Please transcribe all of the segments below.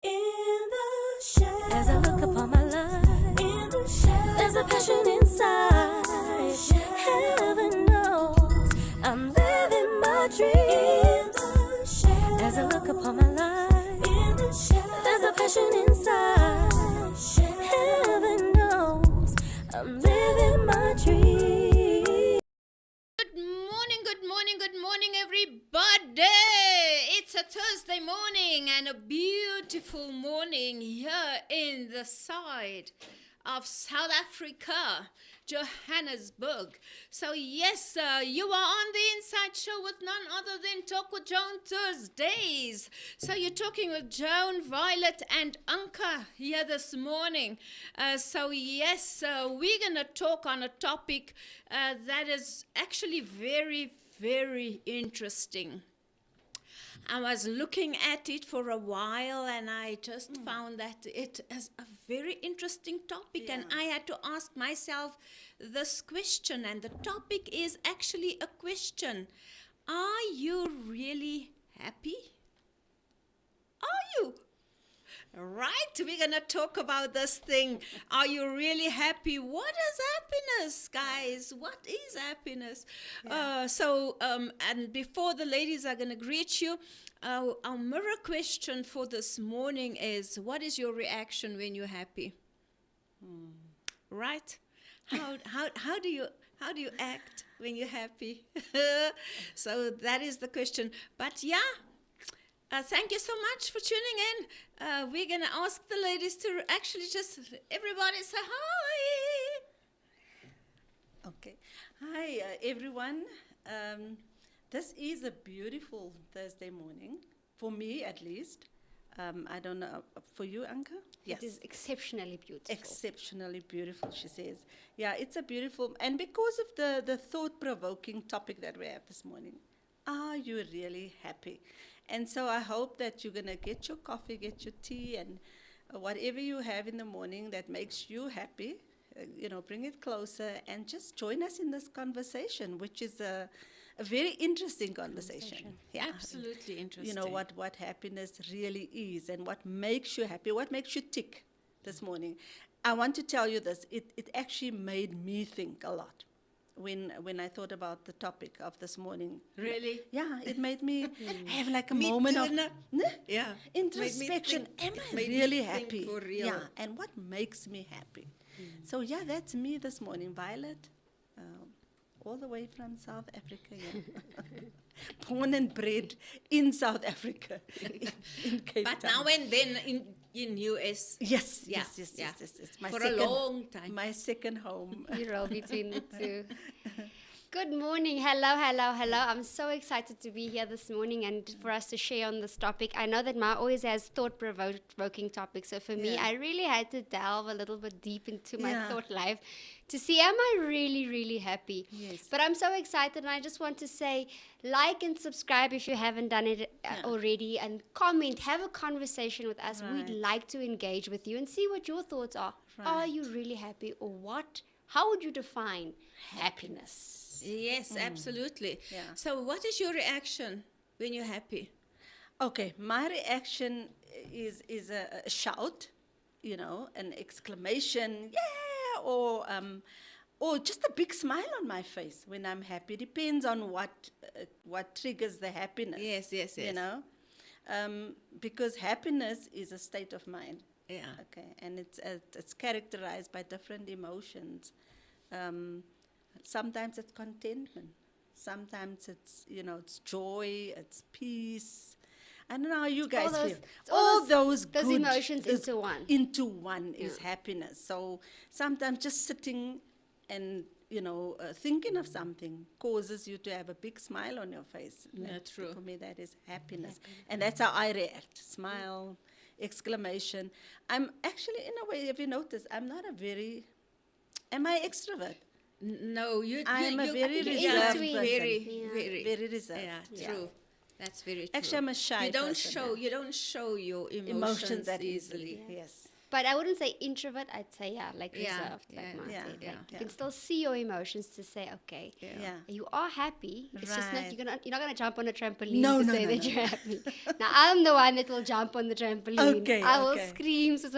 In the shadows, as I look upon my life, in the shadows, there's a passion inside. Heaven knows I'm living my dream. In the shadows, as I look upon my life, in the shadows, there's a passion inside. Heaven knows I'm living my dream. Good morning, everybody. It's a Thursday morning and a beautiful morning here in the side of South Africa, Johannesburg. So yes, you are on the Inside Show with none other than Talk with Joan Thursdays. So you're talking with Joan, Violet, and Anka here this morning. So yes, we're gonna talk on a topic that is actually very interesting. I was looking at it for a while and I just found that it is a very interesting topic, and I had to ask myself this question, and the topic is actually a question. Are you really happy? Are you? Right, we're gonna talk about this thing. Are you really happy? What is happiness, guys? What is happiness? And before the ladies are gonna greet you, our mirror question for this morning is: what is your reaction when you're happy? Right? How do you act when you're happy? So that is the question. But yeah. Thank you so much for tuning in. We're going to ask the ladies to actually just, everybody say hi. Okay. Hi, everyone. This is a beautiful Thursday morning, for me at least. I don't know, for you, Anka? Yes. It is exceptionally beautiful. Exceptionally beautiful, she says. Yeah, it's a beautiful, and because of the thought-provoking topic that we have this morning, are you really happy? And so I hope that you're going to get your coffee, get your tea, and whatever you have in the morning that makes you happy, bring it closer and just join us in this conversation, which is a very interesting conversation. Yeah. Absolutely interesting. You know, what happiness really is and what makes you happy, what makes you tick this morning. I want to tell you this, it actually made me think a lot. When I thought about the topic of this morning. Really? Yeah, it made me have like a moment of introspection. Am I really happy? For real. Yeah, and what makes me happy? So yeah, that's me this morning, Violet, all the way from South Africa. Yeah. Born and bred in South Africa, in Cape But Town. now and then in US. Yes. My For a long time. My second home. You roll between the two. Good morning. Hello. I'm so excited to be here this morning and for us to share on this topic. I know that Ma always has thought-provoking topics. So for me, I really had to delve a little bit deep into my thought life to see, am I really happy? Yes. But I'm so excited, and I just want to say, like and subscribe if you haven't done it already, and comment, have a conversation with us. Right. We'd like to engage with you and see what your thoughts are. Right. Are you really happy, or what? How would you define happiness? Yes, absolutely. Yeah. So what is your reaction when you're happy? Okay, my reaction is a shout, an exclamation, yeah, or just a big smile on my face when I'm happy. Depends on what triggers the happiness. Yes. Because happiness is a state of mind. Yeah. Okay, and it's characterized by different emotions. Sometimes it's contentment. Sometimes it's joy, it's peace. I don't know how you guys feel. All those good emotions into one. Into one is happiness. So sometimes just sitting and thinking of something causes you to have a big smile on your face. Yeah, true. For me, that is happiness, and that's how I react. Smile, exclamation. I'm actually, in a way, have you noticed? I'm not am I extrovert? No, I'm a very reserved person. Very reserved. Yeah, true. That's very true. Actually, I'm a shy You don't person. show your emotions That easily. Yes. But I wouldn't say introvert. I'd say like Yeah, reserved, yeah, like Ma yeah, said. yeah, Like you yeah. can still see your emotions to say, okay, Yeah. you are happy. It's just not Right. you're not gonna jump on a trampoline No, to no, say no, that no, you're no. happy. Now I'm the one that will jump on the trampoline. Okay, I will okay. scream so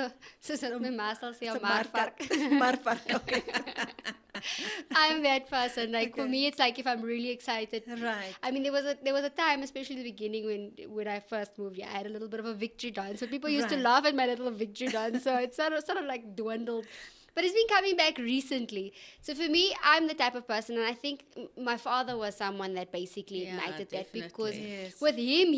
my ma sal sê It's a marvark. marvark, okay. I'm that person. Like for Okay. me, it's like if I'm really excited. Right. I mean, there was a time, especially in the beginning when I first moved here, I had a little bit of a victory dance. So people used to Right. laugh at my little victory dance. So it's sort of like dwindled. But it's been coming back recently. So for me, I'm the type of person, and I think my father was someone that basically Yeah, ignited that because definitely. Yes. with him,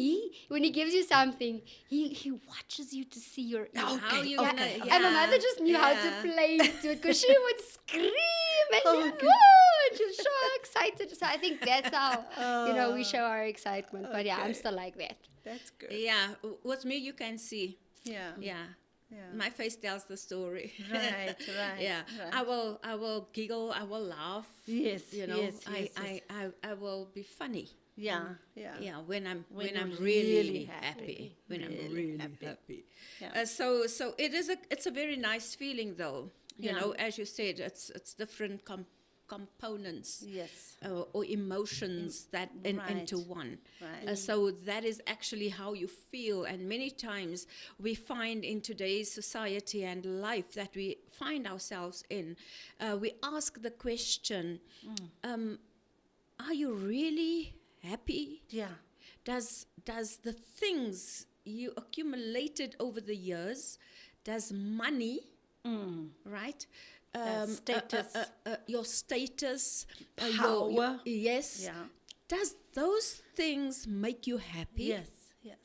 when he gives you something, he watches you to see your. How Okay, you okay, gonna? okay. Yeah, And my mother just knew how to yeah. play to it because she would scream and, Okay. woo, and she was so excited. So I think that's how we show our excitement. But yeah, I'm Okay. still like that. That's good. Yeah, with me you can see. Yeah. Yeah. Yeah. My face tells the story. Right, right, Yeah. right. I will giggle, I will laugh. Yes, You know, yes, yes, I will be funny. Yeah, yeah. Yeah, when I'm When when I'm you're really, really happy. happy. When I'm Really really happy. happy. Yeah. So it's a very nice feeling though. You Yeah. know, as you said, it's different components. Yes. Or emotions that into right. one. Right. So that is actually how you feel. And many times we find in today's society and life that we find ourselves in, we ask the question, are you really happy? Yeah. Does the things you accumulated over the years, does money, right? Status. Your status, Power. yes. Yeah. Does those things make you happy? Yes. Yes.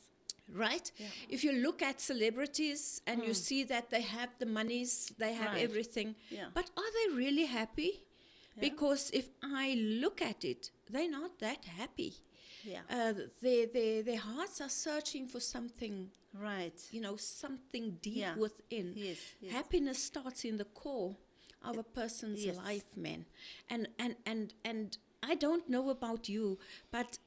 Right? If you look at celebrities and you see that they have the monies, they have Right. everything, Yeah. but are they really happy? Because if I look at it, they're not that happy. Yeah. Their hearts are searching for something, Right. you know, something deep Yeah. within. Yes, yes. Happiness starts in the core of a person's Yes. life, man. And I don't know about you, but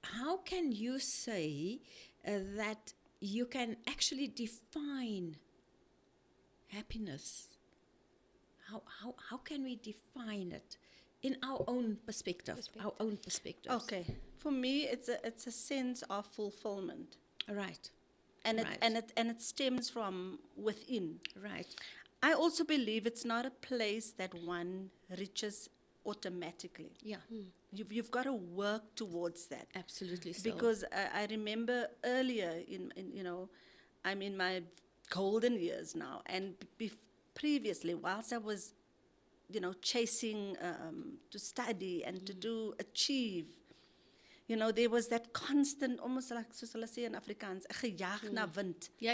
how can you say that you can actually define happiness? How can we define it in our own perspective? Our own perspective. Okay. For me, it's a sense of fulfillment, Right. and Right. it stems from within. Right. I also believe it's not a place that one reaches automatically. Yeah. You've got to work towards that. Absolutely. So. Because I remember earlier in I'm in my golden years now, and previously, whilst I was, chasing to study and to achieve, there was that constant, almost like soos hulle sê in Afrikaans, 'n gejaag na wind. Yeah.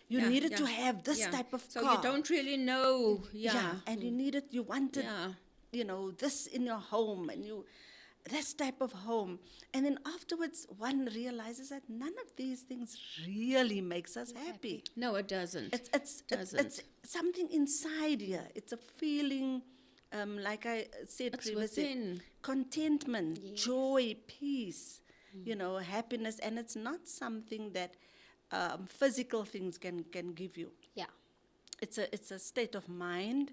You Yeah, needed to yeah, have this yeah. type of So car. you don't really know. Yeah. And you wanted, Yeah. this in your home, and this type of home. And then afterwards, one realizes that none of these things really makes us happy. No, it doesn't. It's Doesn't. something inside here. It's a feeling, like I said It's previously, within. contentment, joy, peace, happiness. And it's not something that physical things can give you. Yeah. It's a state of mind,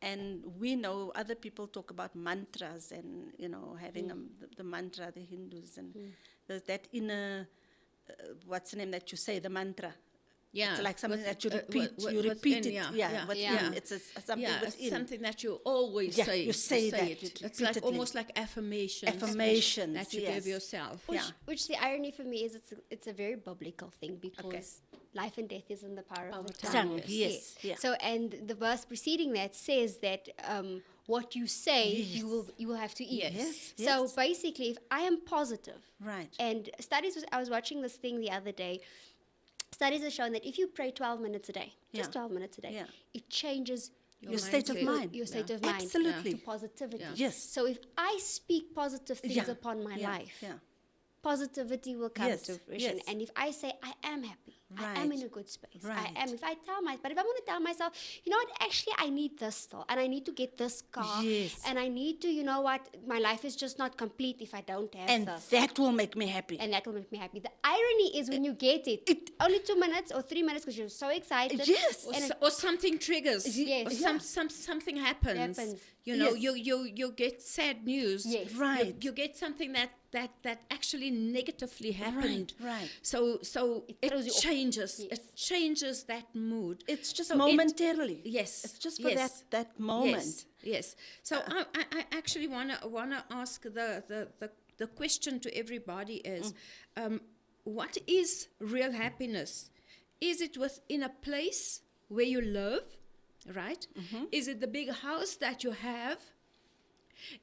and we know other people talk about mantras and having the mantra, the Hindus, and there's that inner what's the name that you say, the mantra. Yeah. It's like something that you wi- repeat. wi- You within, repeat it. yeah. Within. Yeah. It's something Yeah, within. it's something that you always Yeah, say. you say that, it. you It's like repeatedly. almost like affirmations. Affirmations, that you yes. give yourself. Yeah. Which the irony for me is it's a very biblical thing because life and death is in the power of the tongue. tongue, yes, yeah. So and the verse preceding that says that what you say you will have to eat. Yes, So yes. basically, if I am positive, Right. and I was watching this thing the other day. Studies have shown that if you pray 12 minutes a day, just Yeah. 12 minutes a day, Yeah. it changes Your state of mindset. mind. your state of mind Absolutely. to positivity. Yeah. Yes. So if I speak positive things Yeah, upon my yeah, life, yeah. positivity will come Yes, to fruition. yes. And if I say I am happy, I am Right. in a good space. Right. I am. If I tell myself, but if I want to tell myself, you know what, actually I need this still, and I need to get this car, Yes. and I need to, you know what, my life is just not complete if I don't have And this. that will make me happy. And that will make me happy. The irony is when you get it, only 2 minutes or 3 minutes because you're so excited. Yes. Or, And or something triggers. Yes. Or Yeah. something happens. Happens. You know, Yes. you get sad news. Yes. Right. You get something that actually negatively happened. right. So it throws you off. changes. Yes. It changes that mood. It's just So it- momentarily. Yes. It's just for yes. that moment. Yes. Yes. So I actually wanna ask the question to everybody is, what is real happiness? Is it within a place where you live, right? Is it the big house that you have?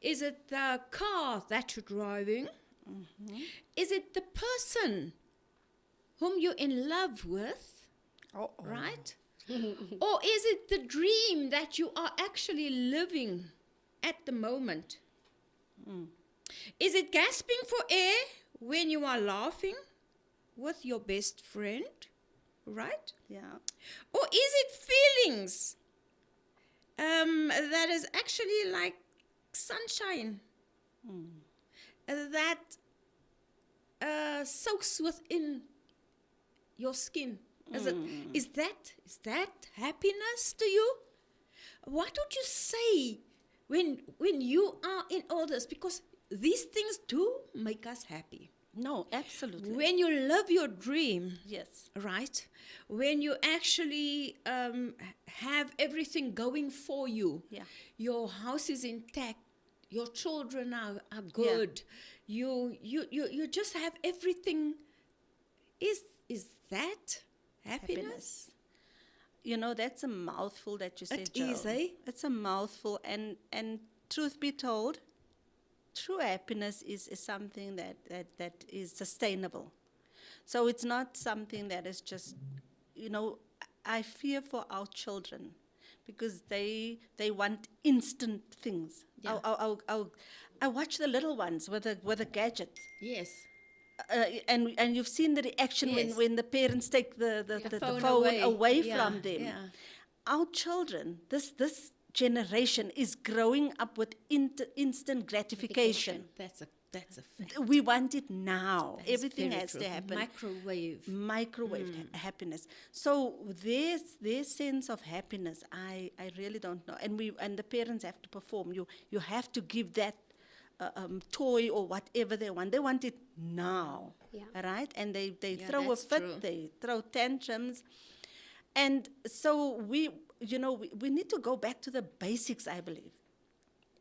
Is it the car that you're driving? Is it the person whom you're in love with, right? Or is it the dream that you are actually living at the moment? Is it gasping for air when you are laughing with your best friend, right? Yeah. Or is it feelings that is actually like sunshine that soaks within your skin? Is that happiness to you? What would you say when you are in all this? Because these things do make us happy. No, absolutely. When you live your dream, Yes. right? When you actually have everything going for you, Yeah. your house is intact, your children are good, you just have everything. Is that happiness? You know, that's a mouthful that you said, It is, Jo. eh? It's a mouthful, and truth be told, true happiness is something that is sustainable. So it's not something that is just, you know, I fear for our children because they want instant things. Yeah. I watch the little ones with a gadget. Yes. And you've seen the reaction Yes. when the parents take the phone phone away. away Yeah, from them. yeah. Our children, this generation is growing up with instant gratification. That's a fact. We want it now. That is Everything very has true. to happen. Microwave. Happiness. So their sense of happiness, I really don't know. And the parents have to perform. You have to give that toy or whatever they want. They want it now, Yeah. right? And they Yeah, throw a that's fit. true. They throw tantrums, and so we need to go back to the basics, I believe,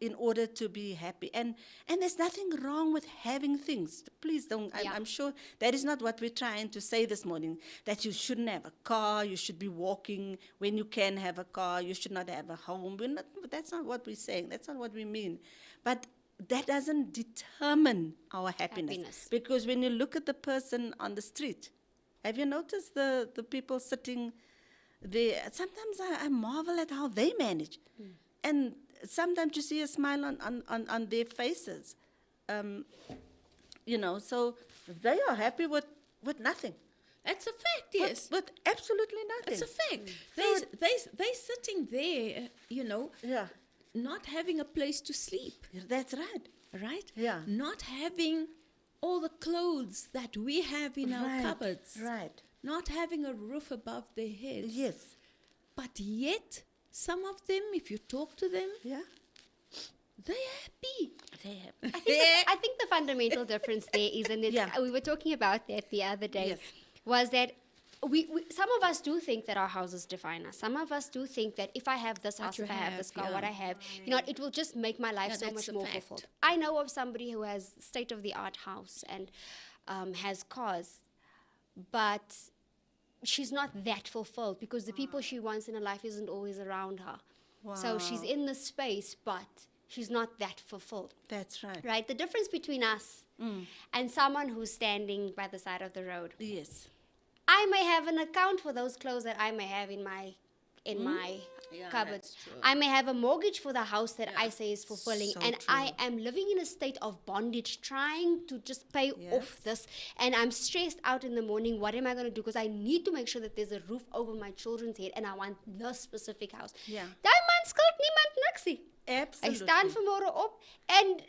in order to be happy. And there's nothing wrong with having things. Please don't. Yeah. I'm sure that is not what we're trying to say this morning, that you shouldn't have a car, you should be walking when you can have a car, you should not have a home. That's not what we're saying. That's not what we mean. But that doesn't determine our happiness. Happiness. Because when you look at the person on the street, have you noticed the people sitting there? Sometimes I marvel at how they manage. And sometimes you see a smile on their faces. So they are happy with nothing. That's a fact, yes. With absolutely nothing. It's a fact. They sitting there, Yeah, not having a place to sleep, that's right. right? Yeah. Not having all the clothes that we have in our cupboards. Right. Not having a roof above their heads. Yes. But yet, some of them, if you talk to them, Yeah. they're happy. They have. I think the fundamental difference there is, and Yeah. we were talking about that the other day, Yes. was that we some of us do think that our houses define us. Some of us do think that if I have this What house, you if I have have, this car, yeah. what I have, it will just make my life Yeah, so that's much a more fact. fulfilled. I know of somebody who has state-of-the-art house and has cars, but she's not that fulfilled because the people she wants in her life isn't always around her. So she's Wow. in the space, but she's not that fulfilled. That's right. Right? The difference between us and someone who's standing by the side of the road. Yes. I may have an account for those clothes that I may have in my in my Yeah, cupboard. that's true. I may have a mortgage for the house that I say is fulfilling, So and true. I am living in a state of bondage, trying to just pay off this, and I'm stressed out in the morning. What am I going to do? Because I need to make sure that there's a roof over my children's head, and I want this specific house. Yeah. Daai man skuld niemand niksie. Hy Absolutely. staan vanmôre op and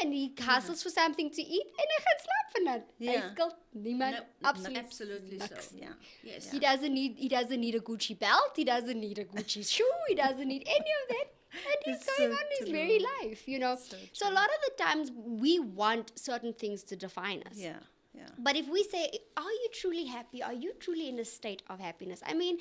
and he hustles for something to eat and hy gaan slaap vanaand. Hy Yeah. skuld niemand No, absolutely absolutely niks. so. Yeah. Yes. He doesn't need a Gucci belt, he doesn't need a Gucci shoe, he doesn't need any of that. And he's It's going so on his true. very life, So a lot of the times we want certain things to define us. Yeah. Yeah. But if we say, are you truly happy? Are you truly in a state of happiness? I mean,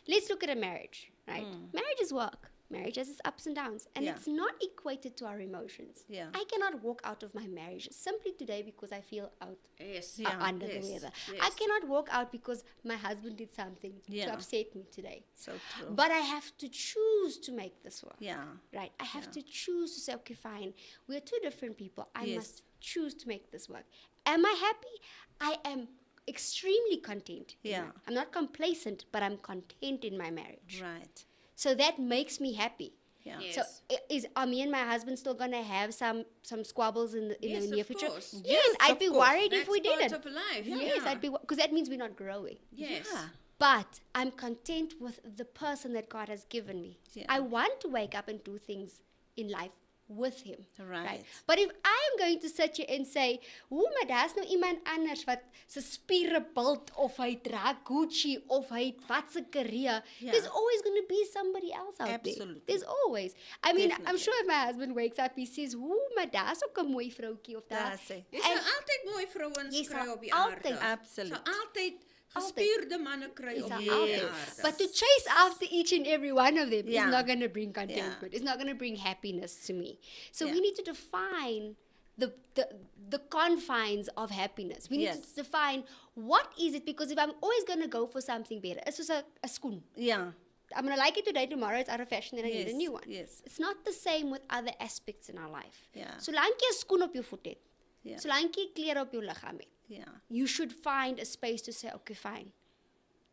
let's look at a marriage, right? Marriage is work. Marriage has its ups and downs. And Yeah. it's not equated to our emotions. Yeah. I cannot walk out of my marriage simply today because I feel Yes. under the weather. I cannot walk out because my husband did something to Yeah. upset me today. So true. But I have to choose to make this work. yeah. Right. I have to choose to say, okay, fine. We're two different people. I Yes. must choose to make this work. Am I happy? I am extremely content. in Yeah. my- I'm not complacent, but I'm content in my marriage. Right. So that makes me happy. Yeah. Yes. So are me and my husband still gonna have some squabbles in the Yes, near of future? course. Yes, Yes, I'd of be course. worried if That's we part didn't. of life. Yes, yeah. I'd be because that means we're not growing. Yes. Yeah. But I'm content with the person that God has given me. Yeah. I want to wake up and do things in life with Him. Right. But if I am going to sit here and say, maar daar's nou iemand anders wat se spiere bult of hy dra Gucci of hy het wat se career, Yeah. there's always going to be somebody else out Absolutely. there. There's always. I mean, I'm Definitely. sure if my husband wakes up, he says, maar daar's ook 'n mooi vroutjie of daar. Daar sê. Jy sal altyd mooi vrouens Jy kry sal op die altyd- aarde. Absoluut. Sal altyd gespierde manne kry Is op that die out there. aarde. But to chase after each and every one of them Yeah. is not going to bring contentment. It's not going to bring happiness to me. So we Yeah. need to define the confines of happiness. We need Yes. to define what is it, because if I'm always going to go for something better, it's just a skoen. Yeah. I'm going to like it today, tomorrow it's out of fashion, and I need a Yes, new one. yes. It's not the same with other aspects in our life. Yeah. Solank jy 'n skoen op jou voet het, Yeah. solank jy klere op jou liggaam het, Yeah. you should find a space to say, okay, fine.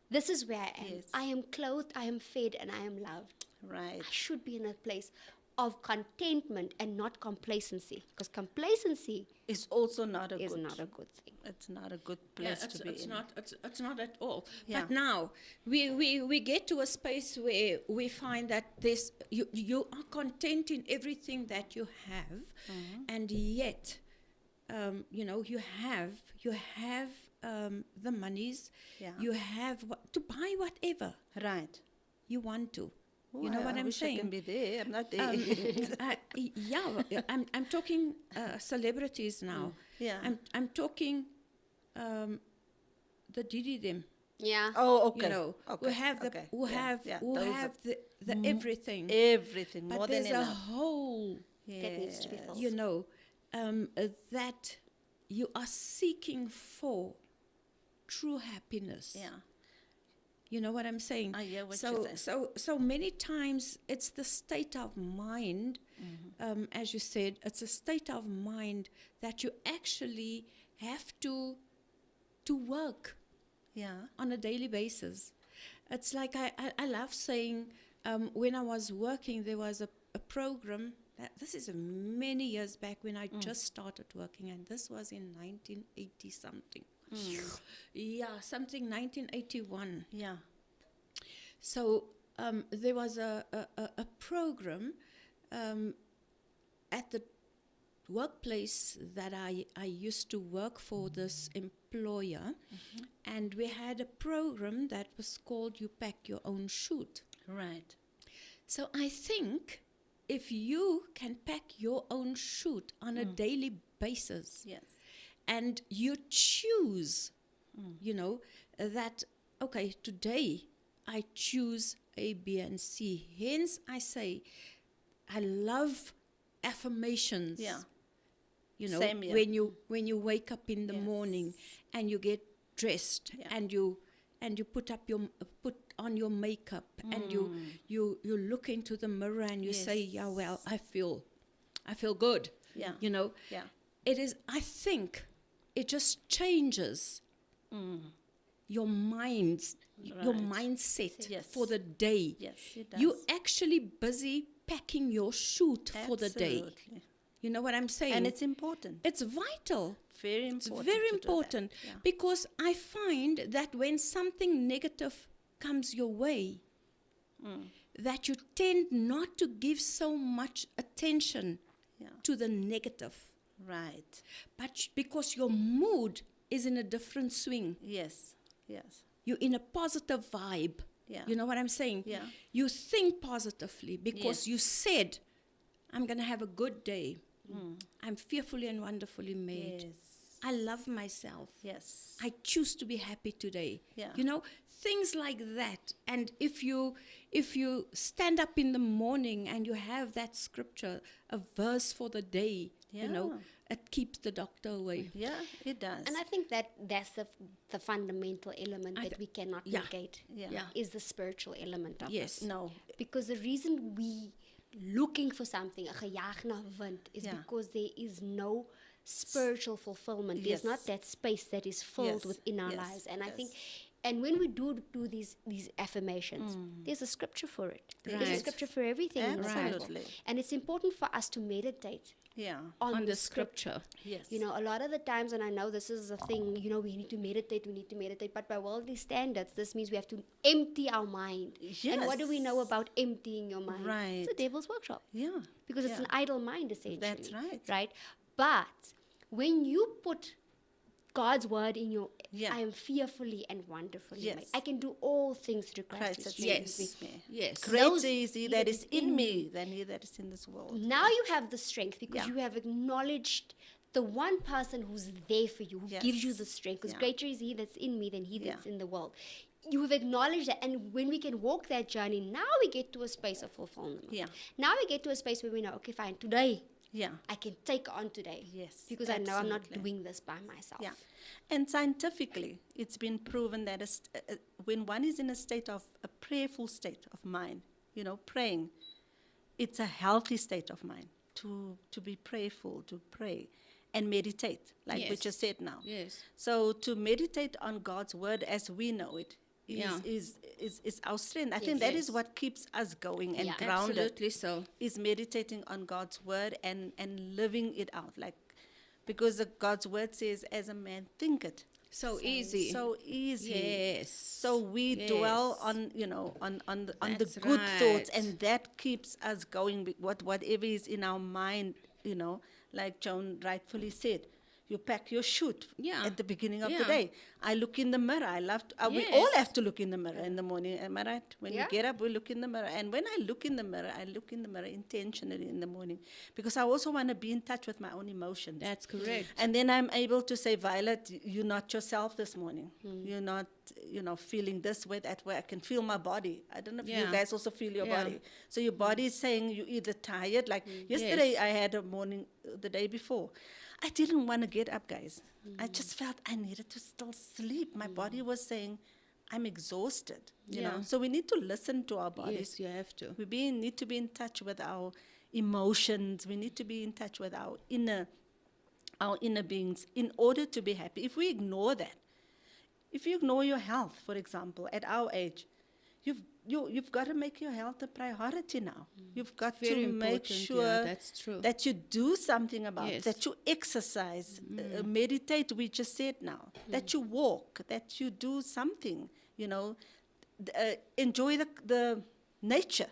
This is where I am. Yes. I am clothed, I am fed, and I am loved. Right. I should be in a place of contentment and not complacency. Because complacency It's also not a is good. not a good thing. It's not a good Yeah, place to be it's in. not. It's not at all. Yeah. But now we get to a space where we find that you are content in everything that you have, and yet, you have the monies. Yeah. You have to buy whatever Right. you want to. Oh, You know what I I'm wish I can saying? be there. I'm not there. Yeah, I'm talking celebrities now. Yeah. I'm talking the Didi them. Yeah. Oh, okay. You know, okay. who have the okay. who Yeah, have yeah. who Those have are the everything. everything But more than there's a enough. hole, That needs to be filled. you know, that you are seeking for true happiness. Yeah. You know what I'm saying? I hear what so, you're saying. So many times it's the state of mind, as you said, it's a state of mind that you actually have to work Yeah. on a daily basis. It's like I love saying, when I was working, there was a program, this is many years back when I just started working, and this was in 1980 something. Yeah, something 1981. Yeah. So there was a program at the workplace that I used to work for this employer, and we had a program that was called You Pack Your Own Chute. Right. So I think if you can pack your own chute on a daily basis, Yes. and you choose, that, okay, today I choose A, B, and C. Hence, I say, I love affirmations. Yeah. When Same here. you wake up in the Yes. morning and you get dressed, Yeah. and you put on your makeup, and you look into the mirror and you say, yeah, well, I feel good. Yeah. Yeah. It is, I think it just changes your minds, your Right. mindset Yes. for the day. Yes, it does. You're actually busy packing your shoot for the day. Absolutely. You know what I'm saying? And it's important. It's vital. Very It's important. very to do that. important Yeah. because I find that when something negative comes your way, that you tend not to give so much attention Yeah. to the negative, Right. but because your mood is in a different swing. Yes. Yes. You're in a positive vibe. Yeah. You know what I'm saying? Yeah. You think positively because Yes. you said, I'm going to have a good day. I'm fearfully and wonderfully made. Yes. I love myself. Yes. I choose to be happy today. Yeah. You know, things like that. And if you stand up in the morning and you have that scripture, a verse for the day, you know, Yeah. it keeps the doctor away. Yeah, it does. And I think that's the fundamental element that we cannot yeah. negate. Yeah. Is the spiritual element of Yes. it. No. Because the reason we looking for something, 'n gejaag na wind, is Yeah. because there is no spiritual fulfillment. There's Yes. not that space that is filled Yes. within our Yes. lives. And I Yes. think, and when we do these affirmations, there's a scripture for it. There's a Right. scripture for everything in the Bible. Absolutely. And it's important for us to meditate Yeah. on, The scripture. Yes. You know, a lot of the times, and I know this is a thing, you know, we need to meditate, but by worldly standards, this means we have to empty our mind. And what do we know Yes. about emptying your mind? It's Right. the devil's workshop. Yeah. Because it's Yeah. an idle mind, essentially. That's right. Right? But when you put God's word in your, Yeah. I am fearfully and wonderfully Yes. made. I can do all things through Christ, Christ who that strengthens strengthens me. me. Yes. Greater is he that is in me than he that is in this world. Now you have the strength because Yeah. you have acknowledged the one person who's there for you, who gives you Yes. the strength. Because Yeah. greater is he that's in me than he that's Yeah. in the world. You have acknowledged that, and when we can walk that journey, now we get to a space of fulfillment. Yeah. Now we get to a space where we know, okay, fine, today Yeah. I can take on today. Yes, Because I know I'm not absolutely. doing this by myself. Yeah. And scientifically, it's been proven that when one is in a state of a prayerful state of mind, you know, praying, it's a healthy state of mind to be prayerful, to pray and meditate, like we Yes. just said now. Yes. So to meditate on God's word as we know it Yeah. is our strength. I think that is Yes. what keeps us going and Yeah. grounded. Absolutely so. Is meditating on God's word and living it out, like, because God's word says, "As a man thinketh." So easy. So easy. Yes. So we dwell Yes. on, you know, on the That's good thoughts, right. and that keeps us going. Whatever is in our mind, you know, like Joan rightfully said, you pack your chute Yeah. at the beginning of the Yeah. day. I look in the mirror. I love to, we all Yes. have to look in the mirror in the morning. Am I right? When Yeah. we get up, we look in the mirror. And when I look in the mirror, I look in the mirror intentionally in the morning, because I also want to be in touch with my own emotions. That's correct. And then I'm able to say, Violet, you're not yourself this morning. You're not, you know, feeling this way, that way. I can feel my body. I don't know if you Yeah. guys also feel your Yeah. body. So your body is saying you're either tired. Like yesterday, Yes. I had a morning, the day before. I didn't want to get up, guys. I just felt I needed to still sleep. My body was saying, I'm exhausted. You know. Yeah. So we need to listen to our bodies. Yes, you have to. We need to be in touch with our emotions. We need to be in touch with our inner beings in order to be happy. If we ignore that, if you ignore your health, for example, at our age, you've got to make your health a priority now. You've got Very to make important, yeah, sure that's true. that you do something about it, Yes. that you exercise, meditate, we just said now, that you walk, that you do something, you know, enjoy the nature.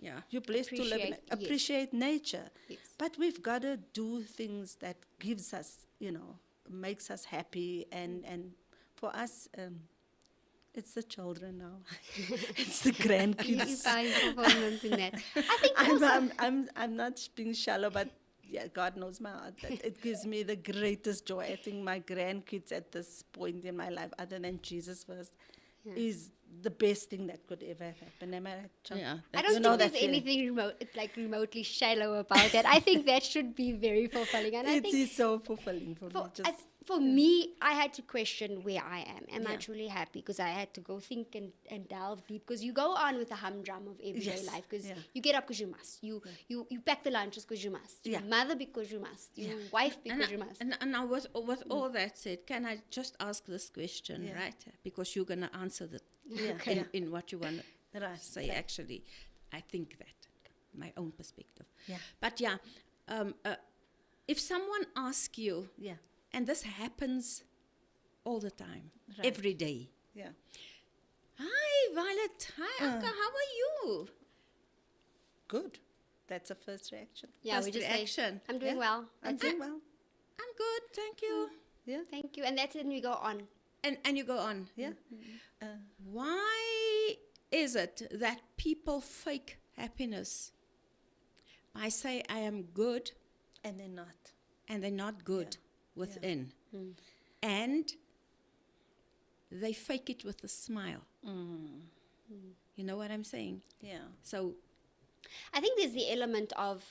Yeah. You're blessed to live in Appreciate, yes. appreciate nature. Yes. But we've got to do things that gives us, you know, makes us happy. And for us, it's the children now. It's the You grandkids. find fulfillment in that. I think also, I'm not being shallow, but yeah, God knows my heart. That it gives me the greatest joy. I think my grandkids at this point in my life, other than Jesus first, is the best thing that could ever have happened. Am I right, John? Yeah. I that's- don't You know think that there's feeling. anything remotely shallow about that. I think that should be very fulfilling. And I It think is so fulfilling for me. for, Just, for me, I had to question where I am. Am I Yeah. truly happy? Because I had to go think and delve deep. Because you go on with the humdrum of everyday Yes, life. Because yeah. you get up because you must. You pack the lunches because you must. You Yeah. mother because you must. You wife because you must. And now with all that said, can I just ask this question, Yeah. right? Because you're going to answer that Yeah. in what you want to Right. say, actually. I think that, my own perspective. Yeah. But yeah, if someone asks you, Yeah. and this happens all the time, Right. every day. Yeah. Hi, Violet. Hi, Anka. How are you? Good. That's a first reaction. Yeah, First we just reaction. say, I'm doing Yeah. well. I'm doing well. I'm good, thank you. Yeah. Thank you. And that's it, and we go on. And you go on. Yeah. Why is it that people fake happiness by say I am good And they're not. and they're not good within? And they fake it with a smile. You know what I'm saying? Yeah. So I think there's the element of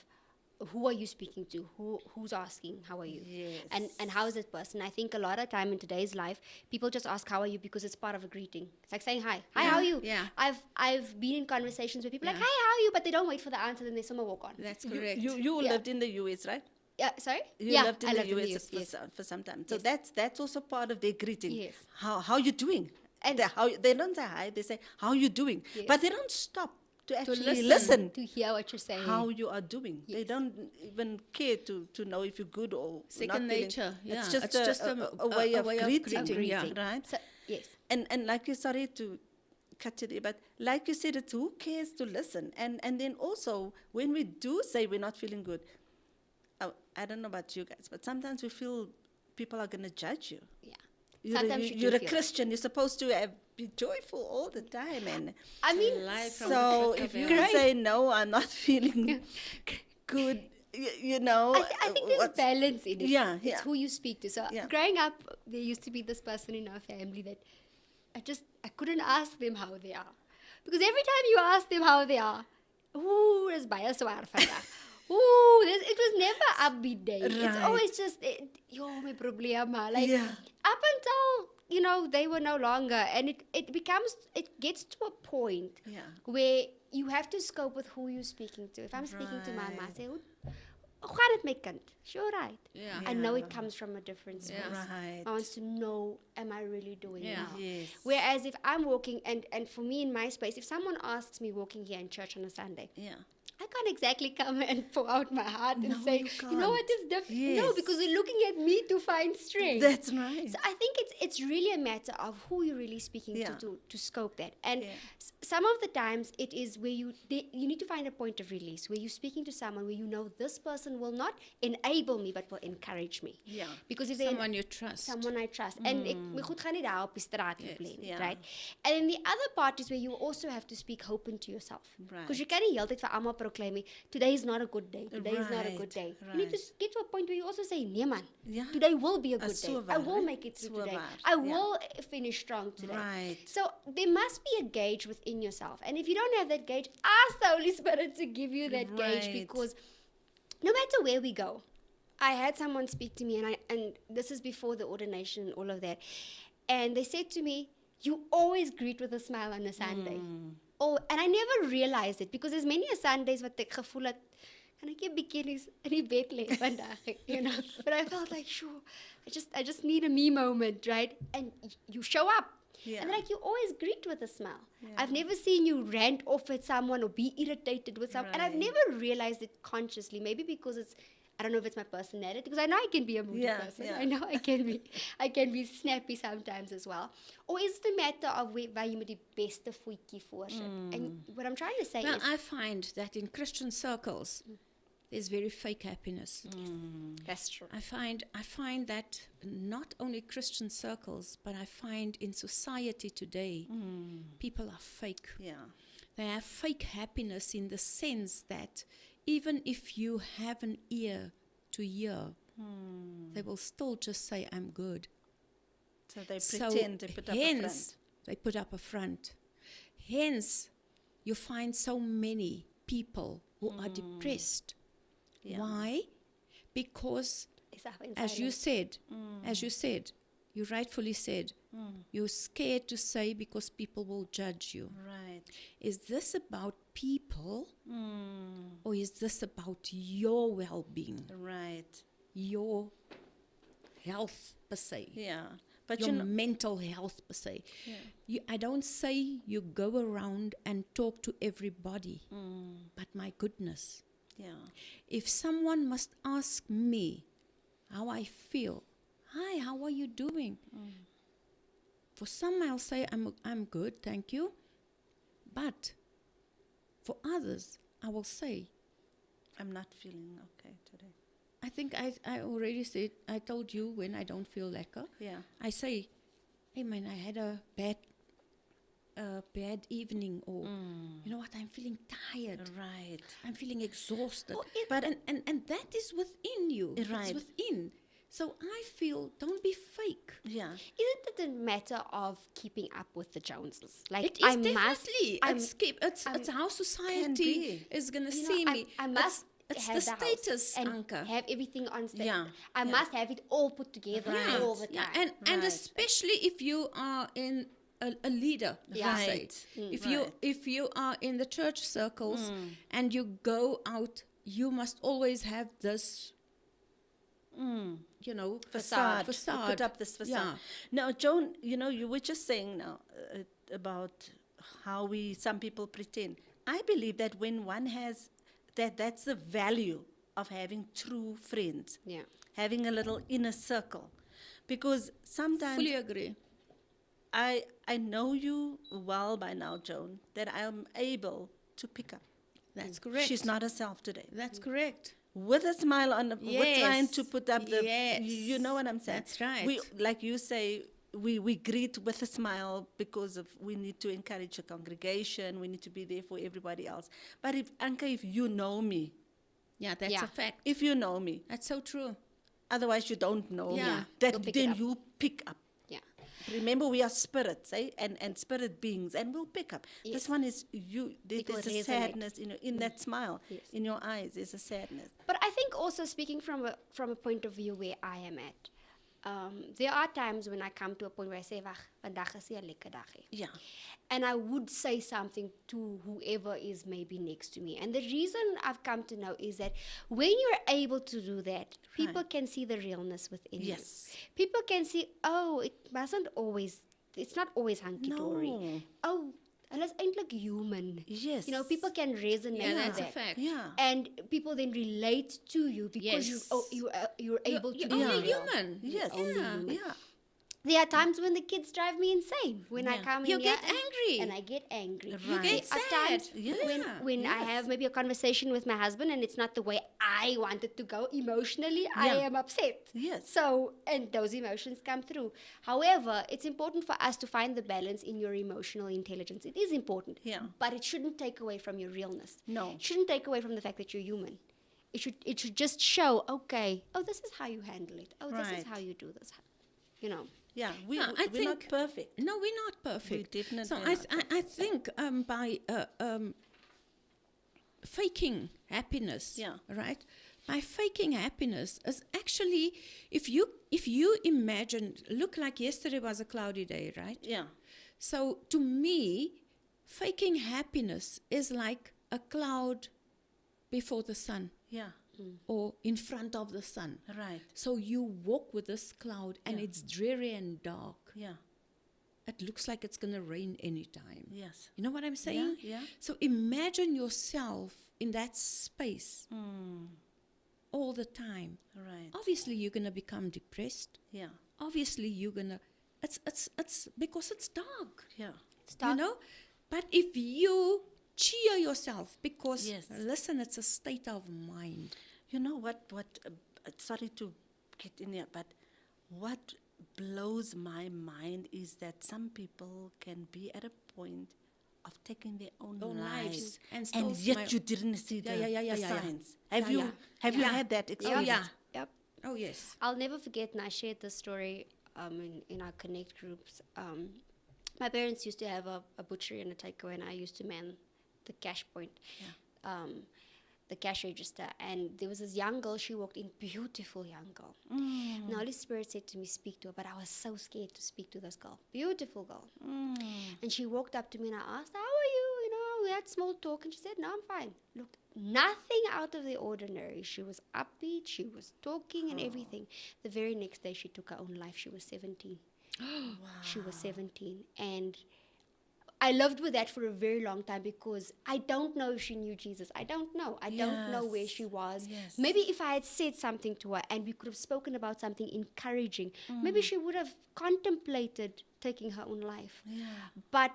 who are you speaking to? Who's asking, how are you? Yes. And how is this person? I think a lot of time in today's life, people just ask how are you because it's part of a greeting. It's like saying hi. Hi, how are you? Yeah. I've been in conversations where people are like, Yeah. hi, how are you? But they don't wait for the answer, then they somehow walk on. that's You, correct. you Yeah. lived in the US, right? Yeah, sorry? You yeah, lived in I the lived in the US, US, yes. for some time. So Yes. that's also part of their greeting. Yes. How you doing? And- They don't say hi, they say how you doing. Yes. But they don't stop to actually listen. listen To hear what you're saying. how you are doing. They Yes. don't even care to know if you're good or Second not feeling. nature, yeah. It's just, It's just a way of greeting, yeah. right? So, yes. And like you, sorry to cut you there, but like you said, it's who cares to listen. And then also, when we do say we're not feeling good, I don't know about you guys, but sometimes we feel people are going to judge you. Yeah. You're, Sometimes you, you do you're a feel that. Christian. You're supposed to be joyful all the time. And I mean, Live from so the pit if of you hell. say, no, I'm not feeling good, you know. I think there's what's- balance in it. Yeah, It's yeah. who you speak to. So Yeah. growing up, there used to be this person in our family that I couldn't ask them how they are. Because every time you ask them how they are, ooh, dis baie swaar vandag. Ooh, it was never upbeat day. It's Right. always just, my probleme. Like, Yeah. up until, they were no longer. And it gets to a point Yeah. where you have to scope with who you're speaking to. If I'm speaking to my ma, Right. say, hoe gaan dit my kind? Sure, right. Yeah. I know Yeah. it comes from a different space. Yeah. Right. I want to know, am I really doing Yeah. well? Yes. Whereas if I'm walking, and for me in my space, if someone asks me walking here in church on a Sunday, Yeah. I can't exactly come and pour out my heart and No, say, you you know what can't. is different? No, Yes. because they're looking at me to find strength. That's right. So I think it's really a matter of who you're really speaking Yeah. to scope that. And Yeah. some of the times it is where you need to find a point of release where you're speaking to someone where you know this person will not enable me but will encourage me. Yeah. Because if they Someone you trust. someone I trust. En my goed gaan nie daar op die straat loop lê nie, Yeah. right? And then the other part is where you also have to speak hope into yourself. Right. Because you can't heeltyd vir almal proclaim, today is not a good day. Today is not a good day. Right, You need to right. get to a point where you also say, nee man, Yeah. today will be a good day. So I will waar, make it through so today. waar, I yeah. will finish strong today. Right. So there must be a gauge within yourself. And if you don't have that gauge, ask the Holy Spirit to give you that gauge, Right. because no matter where we go, I had someone speak to me, and this is before the ordination and all of that, and they said to me, you always greet with a smile on a Sunday. Oh, and I never realized it, because there's many a Sundays wat ek gevoel het, kan ek 'n bietjie in die bed lê vandag, you know. But I felt like, sure, I just need a me moment, right? And you show up. Yeah. And like you always greet with a smile. Yeah. I've never seen you rant off at someone or be irritated with someone. And I've Right. never realized it consciously. Maybe because I don't know if it's my personality, because I know I can be a moody Yeah, person. yeah. I know I can be snappy sometimes as well. Or is it a matter of waar jy met die beste voetjie voorsit? And what I'm trying to say Well, is I find that in Christian circles, there's very fake happiness. that's true. I find that not only Christian circles, but I find in society today, people are fake. Yeah. They have fake happiness in the sense that even if you have an ear to hear, they will still just say, I'm good. So they pretend to put up a hence, front. they put up a front. Hence, you find so many people who are depressed. Yeah. Why? Because as you said, you rightfully said, you're scared to say because people will judge you. Right. Is this about people or is this about your well-being, Right. your health per se? Yeah. But Your you know, mental health per se. I don't say you go around and talk to everybody, but my goodness, yeah. if someone must ask me how I feel, hi, how are you doing? For some, I'll say I'm good, thank you. But for others, I will say, I'm not feeling okay today. I think I already said, I told you when I don't feel lekker. Yeah. I say, hey man, I had a bad evening, or you know what, I'm feeling tired. Right. I'm feeling exhausted. But- and that is within you. Right. It's within. So I feel, don't be fake. Yeah. Isn't it a matter of keeping up with the Joneses? Like It is definitely. I'm- It's how Can society be. is going to you know, see I- me. I must It's have the the house status, and Anka. have everything on stage. Yeah, I yeah. must have it all put together Right. all the time. Yeah, and Right. especially if you are in a leader, Yeah. per se. Right. If you are in the church circles and you go out, you must always have this, you know, Facade. You Facade. put up this facade. Yeah. Now, Joan, you know, you were just saying now about how some people pretend. I believe that when one has that's the value of having true friends. Yeah. Having a little inner circle. Because sometimes Fully agree. I know you well by now, Joan, that I'm able to pick up. That's correct. She's not herself today. That's correct. With a smile on the, we're trying to Yes. put up the, Yes. you know what I'm saying? That's right. We, like you say, we greet with a smile because of we need to encourage a congregation. We need to be there for everybody else. But if, Anka, if you know me, Yeah, that's Yeah. a fact. if you know me, That's so true. otherwise you don't know Yeah. me, that You'll pick it then up. you pick up. Yeah. Remember, we are spirits, eh? And spirit beings, and we'll pick up. Yes. This one is you. It will There's a resonate. sadness in that smile, Yes. in your eyes. There's a sadness. But I think also speaking from a point of view where I am at, there are times when I come to a point where I say, "Wag, vandag is nie 'n lekker dag nie." Yeah. And I would say something to whoever is maybe next to me. And the reason I've come to know is that when you're able to do that, people can see the realness within Yes. you. People can see, oh, it's not always hunky-dory. No. Oh, hulle is eintlik human. Yes. You know, people can resonate Yeah, with that's a that. fact. Yeah. And people then relate to you because Yes. you're able to You're be only real. human. Yes. Yeah. Yeah. There are times when the kids drive me insane. When I Yeah. come You in here get angry. and I get angry. You get There are times sad. Yeah. when I have maybe a conversation with my husband and it's not the way I want it to go emotionally, I Yeah. am upset. Yes. So, and those emotions come through. However, it's important for us to find the balance in your emotional intelligence. It is important. Yeah. But it shouldn't take away from your realness. No. It shouldn't take away from the fact that you're human. It should just show, okay, oh, this is how you handle it. Oh, this Right. is how you do this. You know. Yeah. Yeah, I we're not think- perfect. No, we're not perfect. We're definitely so not I think by faking happiness, Yeah. right? By faking happiness is actually, if you imagine, look like yesterday was a cloudy day, right? Yeah. So to me, faking happiness is like a cloud before the sun Yeah. or in front of the sun. Right. So you walk with this cloud and Yeah. it's dreary and dark. Yeah. It looks like it's going to rain anytime. Yes. You know what I'm saying? yeah. So imagine yourself in that space all the time. Right. Obviously, you're going to become depressed. Yeah. Obviously, you're going to, it's because it's dark. Yeah. You know? But if you cheer yourself, because, Yes. listen, it's a state of mind. You know what? Sorry to get in here, but what blows my mind is that some people can be at a point of taking their own lives and and still yet smile. you didn't see the, Yeah. the signs. Have Yeah, you yeah. have you Yeah. had that Oh, experience? yeah. Yep. Oh, yes. I'll never forget, and I shared this story in our Connect groups. My parents used to have a butchery and a takeaway, and I used to man the cash point. the cash register, and there was this young girl. She walked in, beautiful young girl. Mm. And the Holy Spirit said to me, speak to her, but I was so scared to speak to this girl. Beautiful girl. Mm. And she walked up to me and I asked, how are you? You know, we had small talk, and she said, no, I'm fine. Looked nothing out of the ordinary. She was upbeat, she was talking and everything. The very next day she took her own life. She was 17. She was 17. And I lived with that for a very long time because I don't know if she knew Jesus. I don't know. I don't know where Yes. she was. Yes. Maybe if I had said something to her and we could have spoken about something encouraging, maybe she would have contemplated taking her own life. Yeah. But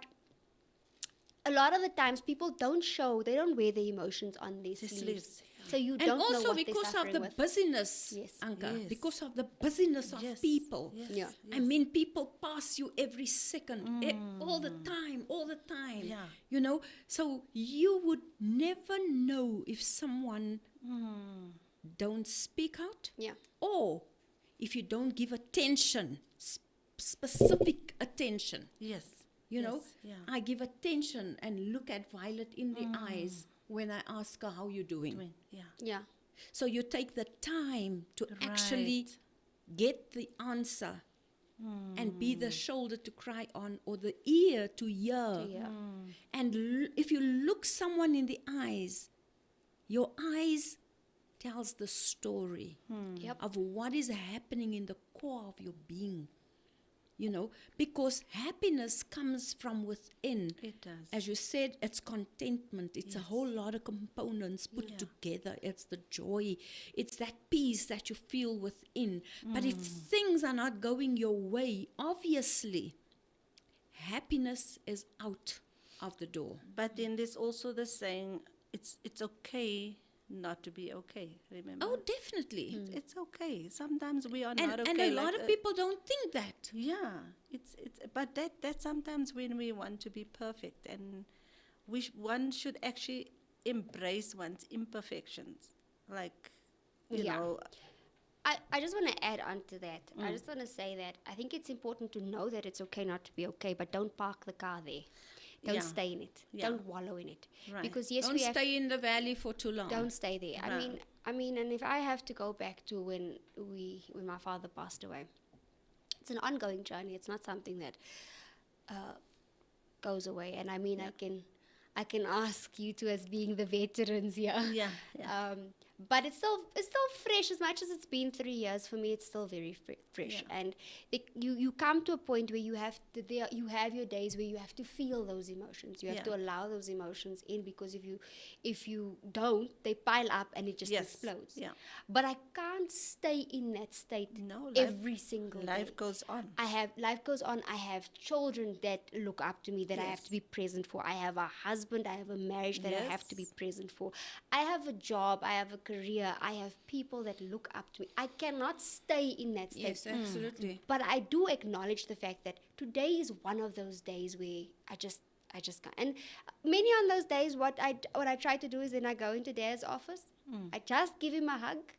a lot of the times people don't show, they don't wear their emotions on their Their sleeves. sleeves, So you And don't know also what they're because of suffering the with. busyness, Yes. Anka, Yes. because of the busyness of Yes. people. Yes. Yeah. I mean, people pass you every second, all the time, all the time. Yeah. You know, so you would never know if someone don't speak out, Yeah. or if you don't give attention, specific attention. Yes. You know, Yes. Yeah. I give attention and look at Violet in the eyes when I ask her how you're doing. Yeah. Yeah. So you take the time to actually get the answer and be the shoulder to cry on or the ear to hear. Yeah. And if you look someone in the eyes, your eyes tells the story Yep. of what is happening in the core of your being. You know, because happiness comes from within. It does. As you said, it's contentment. It's a whole lot of components put together. It's the joy. It's that peace that you feel within. But if things are not going your way, obviously, happiness is out of the door. But then there's also the saying, it's okay not to be okay. Remember? Oh, definitely. It's okay. Sometimes we are And, not okay. and a like, lot of people don't think that. Yeah, it's but that's sometimes when we want to be perfect, and one should actually embrace one's imperfections, like you Yeah. know. I just want to add on to that. I just want to say that I think it's important to know that it's okay not to be okay, but don't park the car there. Don't Yeah. stay in it. Yeah. Don't wallow in it. Right. Because yes, Don't we have stay in the valley for too long. don't stay there. Right. I mean, and if I have to go back to when my father passed away, it's an ongoing journey. It's not something that goes away. And I mean, I can ask you two as being the veterans here. Yeah, yeah. But it's still fresh. As much as it's been 3 years for me, it's still very fresh. Yeah. And you come to a point where you have your days where you have to feel those emotions. You have Yeah. to allow those emotions in, because if you don't, they pile up and it just Yes. explodes. Yeah. But I can't stay in that state No, every single day. life goes on. Life goes on. I have children that look up to me that I have Yes. to be present for. I have a husband, I have a marriage that I have to be Yes. present for. I have a job, I have a career, I have people that look up to me. I cannot stay in that state. Yes, absolutely. But I do acknowledge the fact that today is one of those days where I just can't. And many on those days, what I try to do is then I go into Dad's office, I just give him a hug,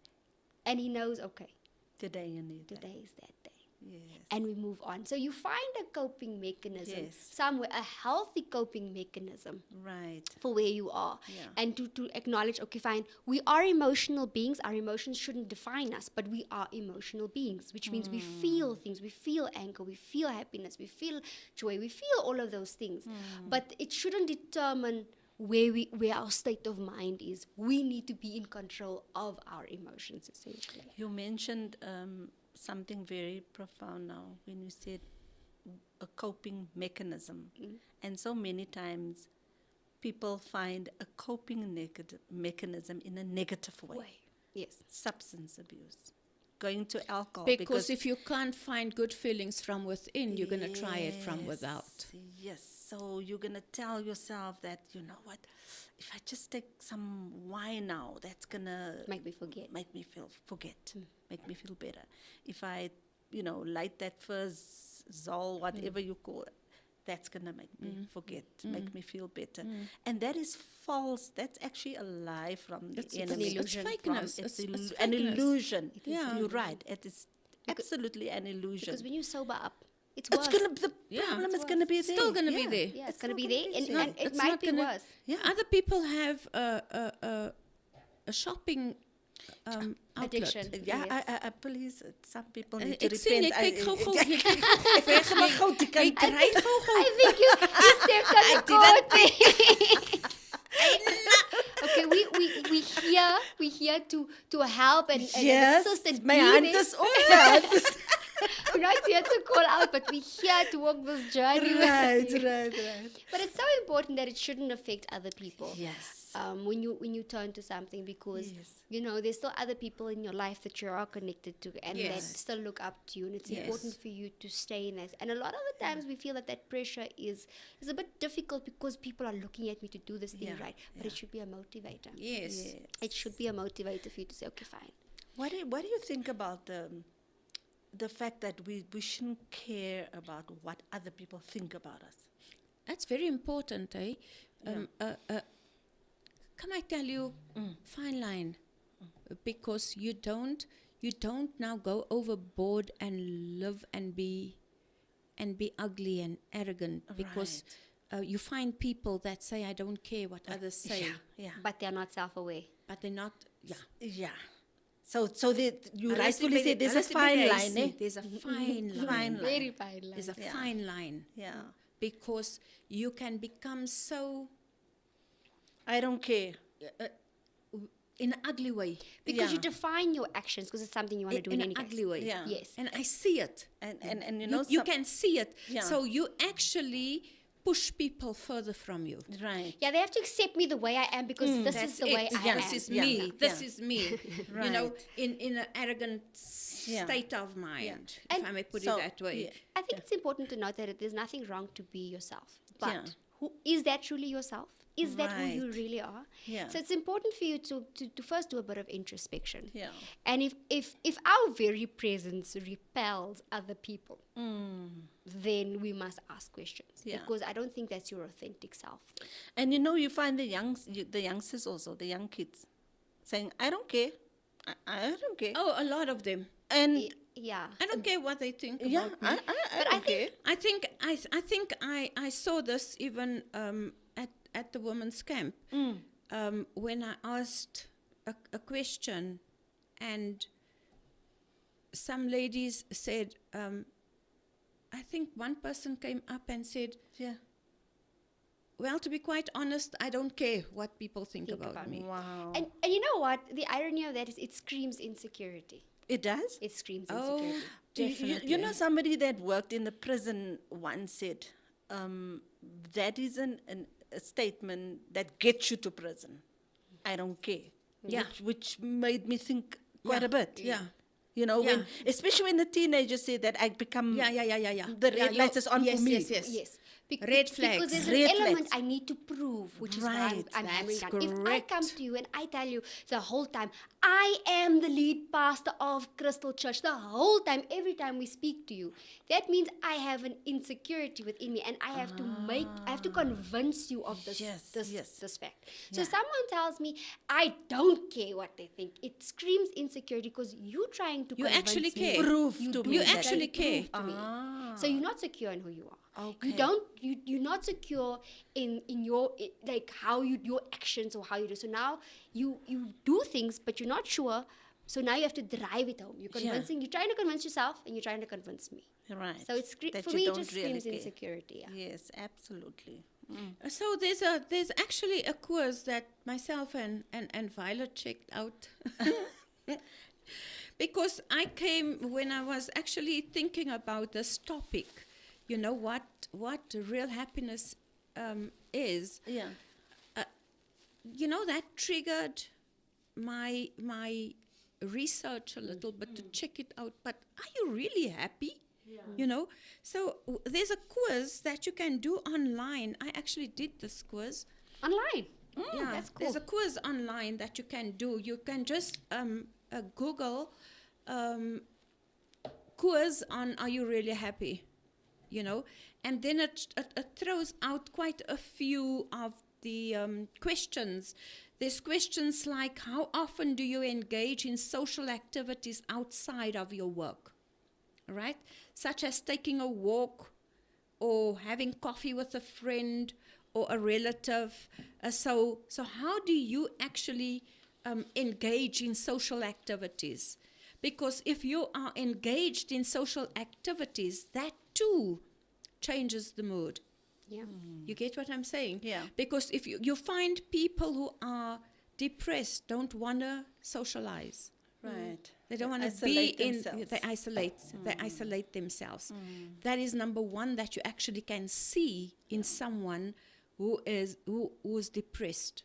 and he knows, okay, Today you need that. today is that day. Yes. And we move on. So you find a coping mechanism Yes. somewhere, a healthy coping mechanism Right. for where you are. Yeah. And to acknowledge, okay, fine, we are emotional beings. Our emotions shouldn't define us, but we are emotional beings, which means we feel things. We feel anger, we feel happiness, we feel joy, we feel all of those things. But it shouldn't determine where our state of mind is. We need to be in control of our emotions, essentially. You mentioned something very profound now when you said a coping mechanism. And so many times people find a coping mechanism in a negative way. Yes. Substance abuse. Going to alcohol. Because if you can't find good feelings from within, you're going to try it from Yes, without. Yes. So you're going to tell yourself that, you know what, if I just take some wine now, that's going to Make me forget. make me make me feel better. If I, light that first Zol, whatever you call it, that's going to make me forget, make me feel better. And that is false. That's actually a lie from the It's enemy. it's fakeness. It's It's an fakeness. illusion. Yeah. You're right. It is absolutely an illusion. Because when you sober up, it's It's worse. the Yeah. problem It's is going to be there. Still going to be there. Yeah, it's It's going to not be there, gonna be and, there. and it It's might not be gonna- worse. Yeah. Other people have a shopping Addiction. outlet. Ja, Yes. please, some people need to Ek sien jy repent. kyk gou jy kyk gou weg. Maar gou die Jy kant. dry gou gou. I think you stepped on the court there. Okay, we here to help and Yes, assist and my be hand there. is op. My hand is We're not here to call out, but we're here to walk this journey with right, you. right. But it's so important that it shouldn't affect other people. Yes. When you turn to something, because Yes. you know there's still other people in your life that you are connected to and that Yes. still look up to you, and it's Yes. important for you to stay in that. And a lot of the times we feel that pressure is a bit difficult because people are looking at me to do this thing Yeah, right, but it should be a motivator. Yes. Yes. It should be a motivator for you to say, okay, fine. What do you think about the fact that we shouldn't care about what other people think about us? That's very important, eh? Can I tell you, fine line, because you don't now go overboard and live and be ugly and arrogant, because you find people that say I don't care what others say, Yeah. But they're not self-aware. but they're not. Yeah. Yeah. So that you Unless rightfully they say be- there's a unless they be fine lazy, line, eh? There's a fine line. Fine line. Very fine line. There's a Yeah. fine line, Yeah. because you can become so I don't care. in an ugly way. Because you Yeah. define your actions because it's something you want to do in an any case. ugly way. Yeah. Yes. And I see it. And you know You some- can see it. Yeah. So you actually push people further from you. right. Yeah, they have to accept me the way I am because this is the way I Yeah. am. This is Yeah. me. Yeah. This Yeah. is me. You know, Right. in an arrogant Yeah. state of mind, if And I may put so, it that way. yeah. I think it's important to note that there's nothing wrong to be yourself. But Yeah. who is that truly yourself? Is that who you Right. really are? Yeah. So it's important for you to first do a bit of introspection. Yeah. And if our very presence repels other people, then we must ask questions. Yeah. Because I don't think that's your authentic self. And you know, you find the youngsters also, the young kids, saying, "I don't care, I don't care," Oh, a lot of them. and Yeah. I don't care what they think yeah, about me. I But I don't care. I think I saw this even at the women's camp when I asked a question, and some ladies said, I think one person came up and said, Yeah. well, to be quite honest, I don't care what people think Think about about me. Wow. And you know what? The irony of that is it screams insecurity. It does. It screams Oh, insecurity. definitely. You know, somebody that worked in the prison once said, that is a statement that gets you to prison. I don't care. Yeah. Which made me think quite Yeah. a bit. Yeah. You know, Yeah. when, especially when the teenagers say that I become Yeah. the red Yeah, light is on yes, for me. Yes, yes, Yes. Red Because flags. there's Red an element flags. I need to prove, which is why Right, I'm hammering that's down. If I come correct. to you and I tell you the whole time, I am the lead pastor of Crystal Church, the whole time, every time we speak to you, that means I have an insecurity within me and I have to convince you of this, Yes, this, yes. this fact. So someone tells me, I don't care what they think. It screams insecurity because you're trying to You convince actually me. care. Prove You to do me You that- actually care. to me. So you're not secure in who you are. Okay. You're not secure in your like how your actions or how you do. So now you do things but you're not sure. So now you have to drive it home. You're trying to convince yourself and you're trying to convince me. Right. So it's That for you me it don't just really screams care. insecurity. Yeah. Yes, absolutely. So there's actually a quiz that myself and Violet checked out. Because I came when I was actually thinking about this topic, you know what real happiness is. Yeah. You know, that triggered my research a little bit to check it out. But are you really happy? You know, so there's a quiz that you can do online. I actually did this quiz. Online. Yeah, That's cool. there's a quiz online that you can do. You can just Google quiz on "Are you really happy?" You know, and then it throws out quite a few of the questions. There's questions like, how often do you engage in social activities outside of your work? Right? Such as taking a walk or having coffee with a friend or a relative. So how do you actually engage in social activities. Because if you are engaged in social activities, that too changes the mood. Yeah. You get what I'm saying? Yeah. Because if you find people who are depressed don't want to socialize. Right. They don't want to be Isolate in. themselves. They isolate. They isolate themselves. That is number one that you actually can see in someone who is depressed.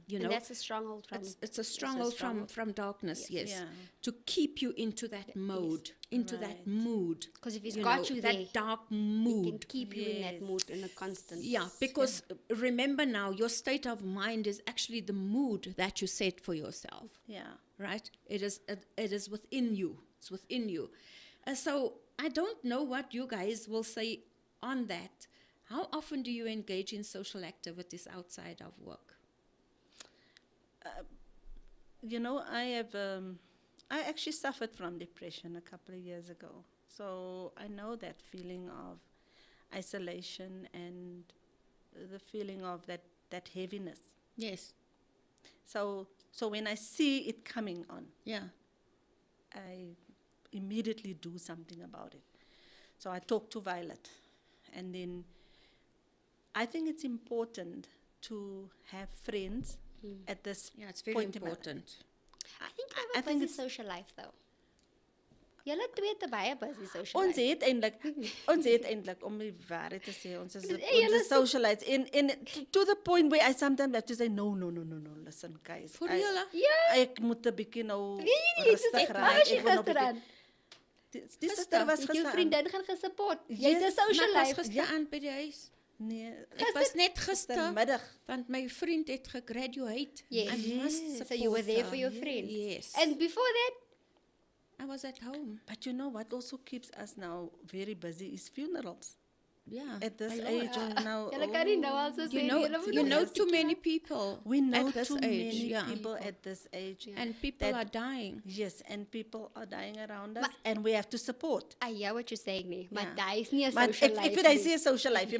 You know, And that's a stronghold from. it's a stronghold from darkness. Yes, Yeah. to keep you into that mode, into that Right. mood. Because if he's you got know, you that there, dark he mood. can keep you in that Yes. mood in a constant. Yeah, because remember now, your state of mind is actually the mood that you set for yourself, Yeah. right? It is within you. It's within you. So I don't know what you guys will say on that. How often do you engage in social activities outside of work? You know, I actually suffered from depression a couple of years ago. So I know that feeling of isolation and the feeling of that heaviness. Yes. So when I see it coming on, Yeah. I immediately do something about it. So I talk to Violet, and then I think it's important to have friends at this Yeah, it's very point in my life. important. I think you I have a think busy it's- social life though. Julle twee te baie busy social Ons life. het eintlik om die waarheid te sê, ons is Julle ons socialites in to the point where I sometimes have to say no, listen guys. Vir I- julle? Ja. Ek moet 'n bietjie nou Weet jy nie, rustig waar raak. was jy Ek wil nou gister aan? Die suster was Het jou gister aan. vriendin gaan gesupport? Jy het 'n Yes, social Maar ek was life. gister by die huis. Nee, Ek was net gister, gistermiddag. want my vriend het gegraduate. Yes. I must Yes. So you were support there her. for your friends. Yes. And before that, I was at home. But you know what also keeps us now very busy is funerals. Yeah. At this a lot. age now, julle kan nie nou al so sê You nie, know, julle moet you nog know eens too bietjie many laat- people we know at this too age. many Yeah. people at this age. And people that- are dying. Yes, and people are dying around us, and we have to support. I hear what you're saying nie, maar Ja. daai is nie 'n Maar social ek life. vind hy nie. sê social life.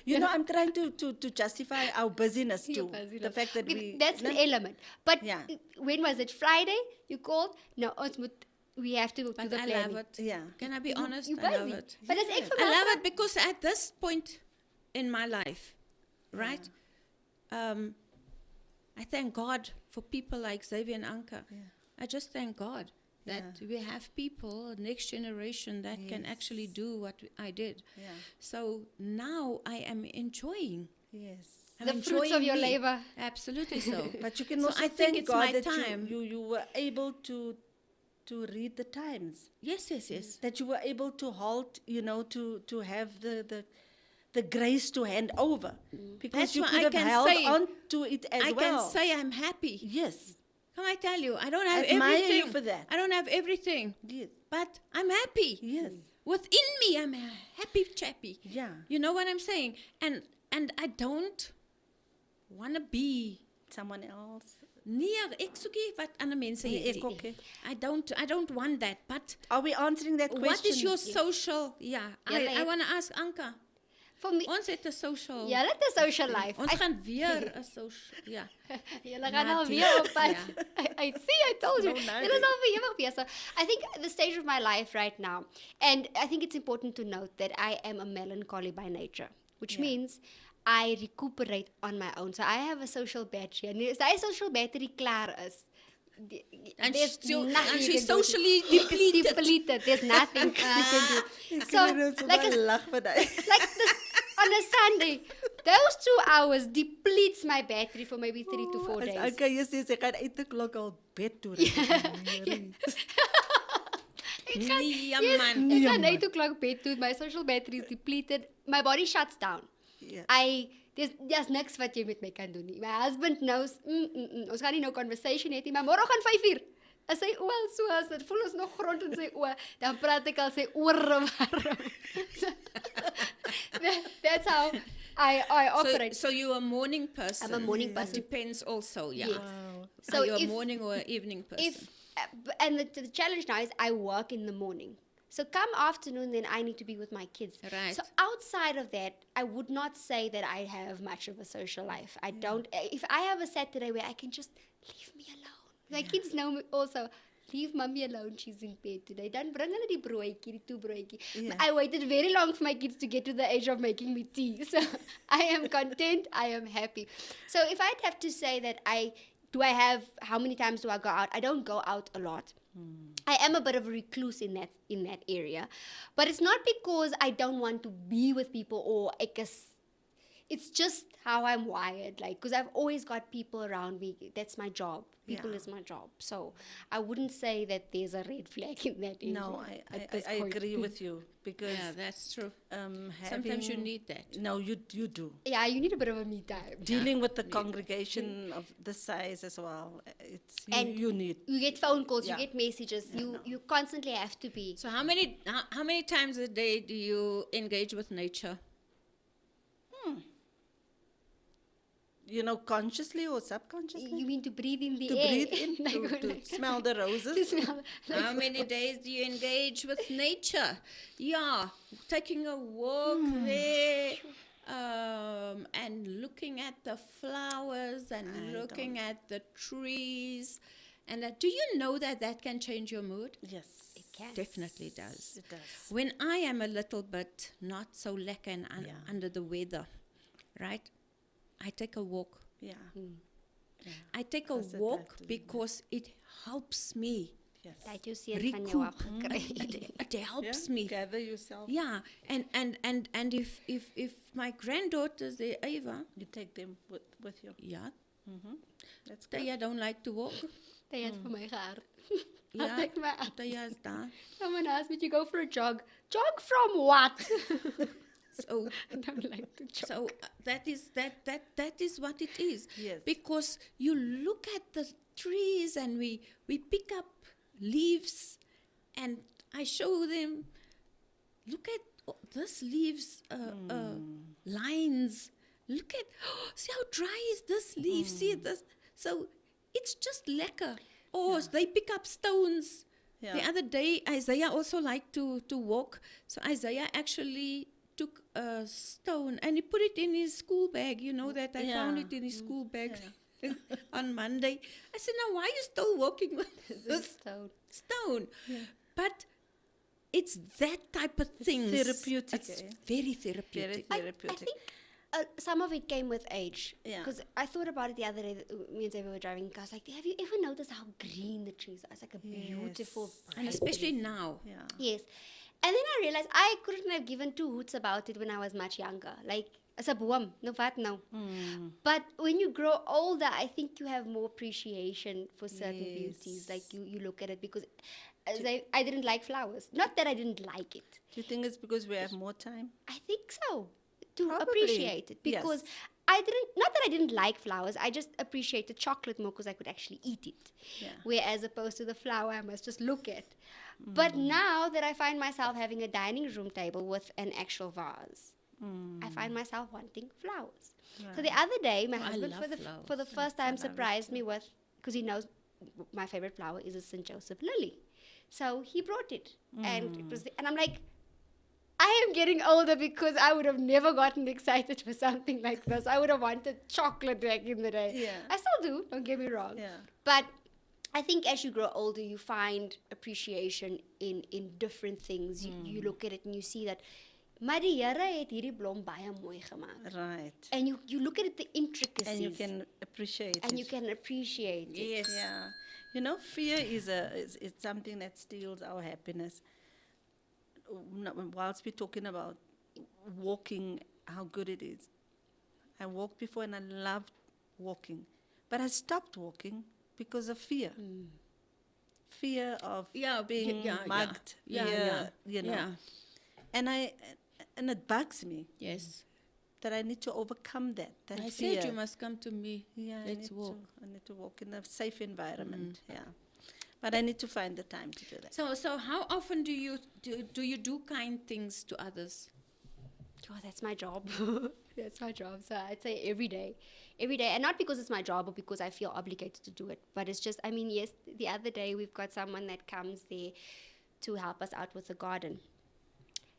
You know, I'm trying to justify our busyness Your too. busy The life. fact that Okay, we that's an no, element. But Yeah. when was it? Friday? You called? No, ons moet we have to do But the I planning. love it. Yeah. Can I be honest? You I love busy. it. But as ek Yes. vir I my love vrou- it because at this point in my life, right? I thank God for people like Xavier and Anka. Yeah. I just thank God that we have people, next generation, that can actually do what I did. Yeah. So now I am enjoying. Yes. I'm The fruits of enjoying your me. labor. Absolutely so. But you can So also I think thank it's God my that time. you were able to read the times. Yes, yes, yes. That you were able to halt, to have the grace to hand over. Because That's you why could I have can held say- on to it as I well. can say I'm happy. Yes. Can I tell you? I don't have Admire you everything. for that. I don't have everything, Yes. but I'm happy. Yes. Within me, I'm a happy chappy. Yeah. You know what I'm saying? And I don't want to be. Someone else. Nee, ek soek nie wat ander mense Nee, het ek nie. ook nie. I don't want that. But Are we answering that question? what is your social? Yeah, Julle I het- want to ask Anka. For me, Ons het 'n social. julle het 'n social life. Ons gaan weer 'n social. Ja. Julle gaan Na al die- weer op pad. Ja. I see, I told you. No, no, Julle is al vir ewig besig. I think the stage of my life right now, and I think it's important to note that I am a melancholy by nature, which means I recuperate on my own. So I have a social battery. En as daai social battery klaar is, And there's she's nothing you she's can do. socially depleted. Depleted. There's nothing you can do. So, like a lag vir daai. like this on a Sunday, those 2 hours depletes my battery for maybe 3 to 4 days. As jy sê sy gaan uit die klok al bed toe. Nee, Yes, man. ek gaan 8 o'clock bed toe. My social battery is depleted. My body shuts down. Ja. There's niks wat jy met my kan doen nie. My husband knows, ons gaan nie nou conversation hê nie, maar môre gaan 5 uur. As sy oë al so as dit voel ons nog grond in sy oë, dan praat ek al sy ore warm. That's how I operate. So you're a morning person. I'm a morning person. Depends also, yeah. Yes. Wow. So Are you a if- morning or an evening person? If and the challenge now is I work in the morning. So come afternoon, then I need to be with my kids. Right. So outside of that, I would not say that I have much of a social life. I don't. If I have a Saturday where I can just leave me alone. My kids know me also. Leave mommy alone, she's in bed today. Dan bring hulle die broodjie, die toebroodjie. Yeah. I waited very long for my kids to get to the age of making me tea. So I am content, I am happy. So if I'd have to say that how many times do I go out? I don't go out a lot. I am a bit of a recluse in that area. But it's not because I don't want to be with people or it's just how I'm wired, like, because I've always got people around me. That's my job. People Yeah. is my job. So I wouldn't say that there's a red flag in that area. No, at this I point. agree with you because Yeah, that's true. having- Sometimes you need that. No, you do. Yeah, you need a bit of a me time. Dealing with the congregation of this size as well, it's And you need. You get phone calls, Yeah. you get messages, you constantly have to be. So how many times a day do you engage with nature? Consciously or subconsciously. You mean to breathe in the To air? breathe in, Like, to smell the to roses. smell. How many days do you engage with nature? Yeah, taking a walk there, and looking at the flowers and I looking at the trees. And do you know that can change your mood? Yes, It can. Definitely does. it does. When I am a little bit not so lekker and Yeah. under the weather, right? I take a walk. Yeah. I take a Because it walk does do because it helps me. Yes. Dat jou seun van jou Recoup. afgekry. It helps Yeah, me. Gather yourself. Yeah, and if my granddaughters, they Ava, You take them with you. yeah, That's good. Taya don't like to walk. Jy het vir my gehard. Yeah, take my arm. Taya is daar. Someone asked me to go for a jog. Jog from what? So I don't like to jog. So that is what it is. Yes. Because you look at the trees and we pick up leaves and I show them, look at this leaves lines. Look at, see how dry is this leaf? See this. So it's just lekker. Or they pick up stones. Yeah. The other day, Isaiah also liked to walk. So Isaiah actually took a stone and he put it in his school bag. You know that I found Yeah. it in his school bag on Monday. I said, now why are you still walking with this stone? But it's that type of thing. therapeutic, It's eh? very therapeutic. Very I therapeutic. think some of it came with age. Yeah. Because I thought about it the other day. Me and Xavier were driving cars. Like, have you ever noticed how green the trees are? It's like a beautiful, Yes. And bright especially green. now. Yeah. Yes. And then I realized I couldn't have given two hoots about it when I was much younger. Like, as a boom, no fat, no. But when you grow older, I think you have more appreciation for certain beauties. Like, you look at it because I didn't like flowers. Not that I didn't like it. Do you think it's because we have more time? I think so. To Probably. appreciate it. Yes. Because not that I didn't like flowers, I just appreciated chocolate more because I could actually eat it. Yeah. Whereas opposed to the flower, I must just look at. But now that I find myself having a dining room table with an actual vase, I find myself wanting flowers. So the other day, my husband love flowers. for the first time surprised me with, because he knows my favorite flower is a St. Joseph lily. So he brought it. And it was, and I'm like, I am getting older because I would have never gotten excited for something like this. I would have wanted chocolate back in the day. Yeah. I still do, don't get me wrong. Yeah. But I think as you grow older, you find appreciation in different things. You look at it and you see that, maar die Here het hierdie blom baie mooi gemaak. Right. And you look at it, the intricacies. And you can appreciate it. and you can appreciate it. Yes. Yeah. Fear is it's something that steals our happiness. Whilst we're talking about walking, how good it is. I walked before and I loved walking. But I stopped walking because of fear. Fear of being mugged. fear, Yeah. And it bugs me Yes. that I need to overcome that I fear. said you must come to me. Yeah, Let's walk. I need to walk in a safe environment. Yeah, but I need to find the time to do that. So how often do you do kind things to others? Oh, that's my job. That's my job. So I'd say every day. And not because it's my job or because I feel obligated to do it, but it's just, yes, the other day we've got someone that comes there to help us out with the garden.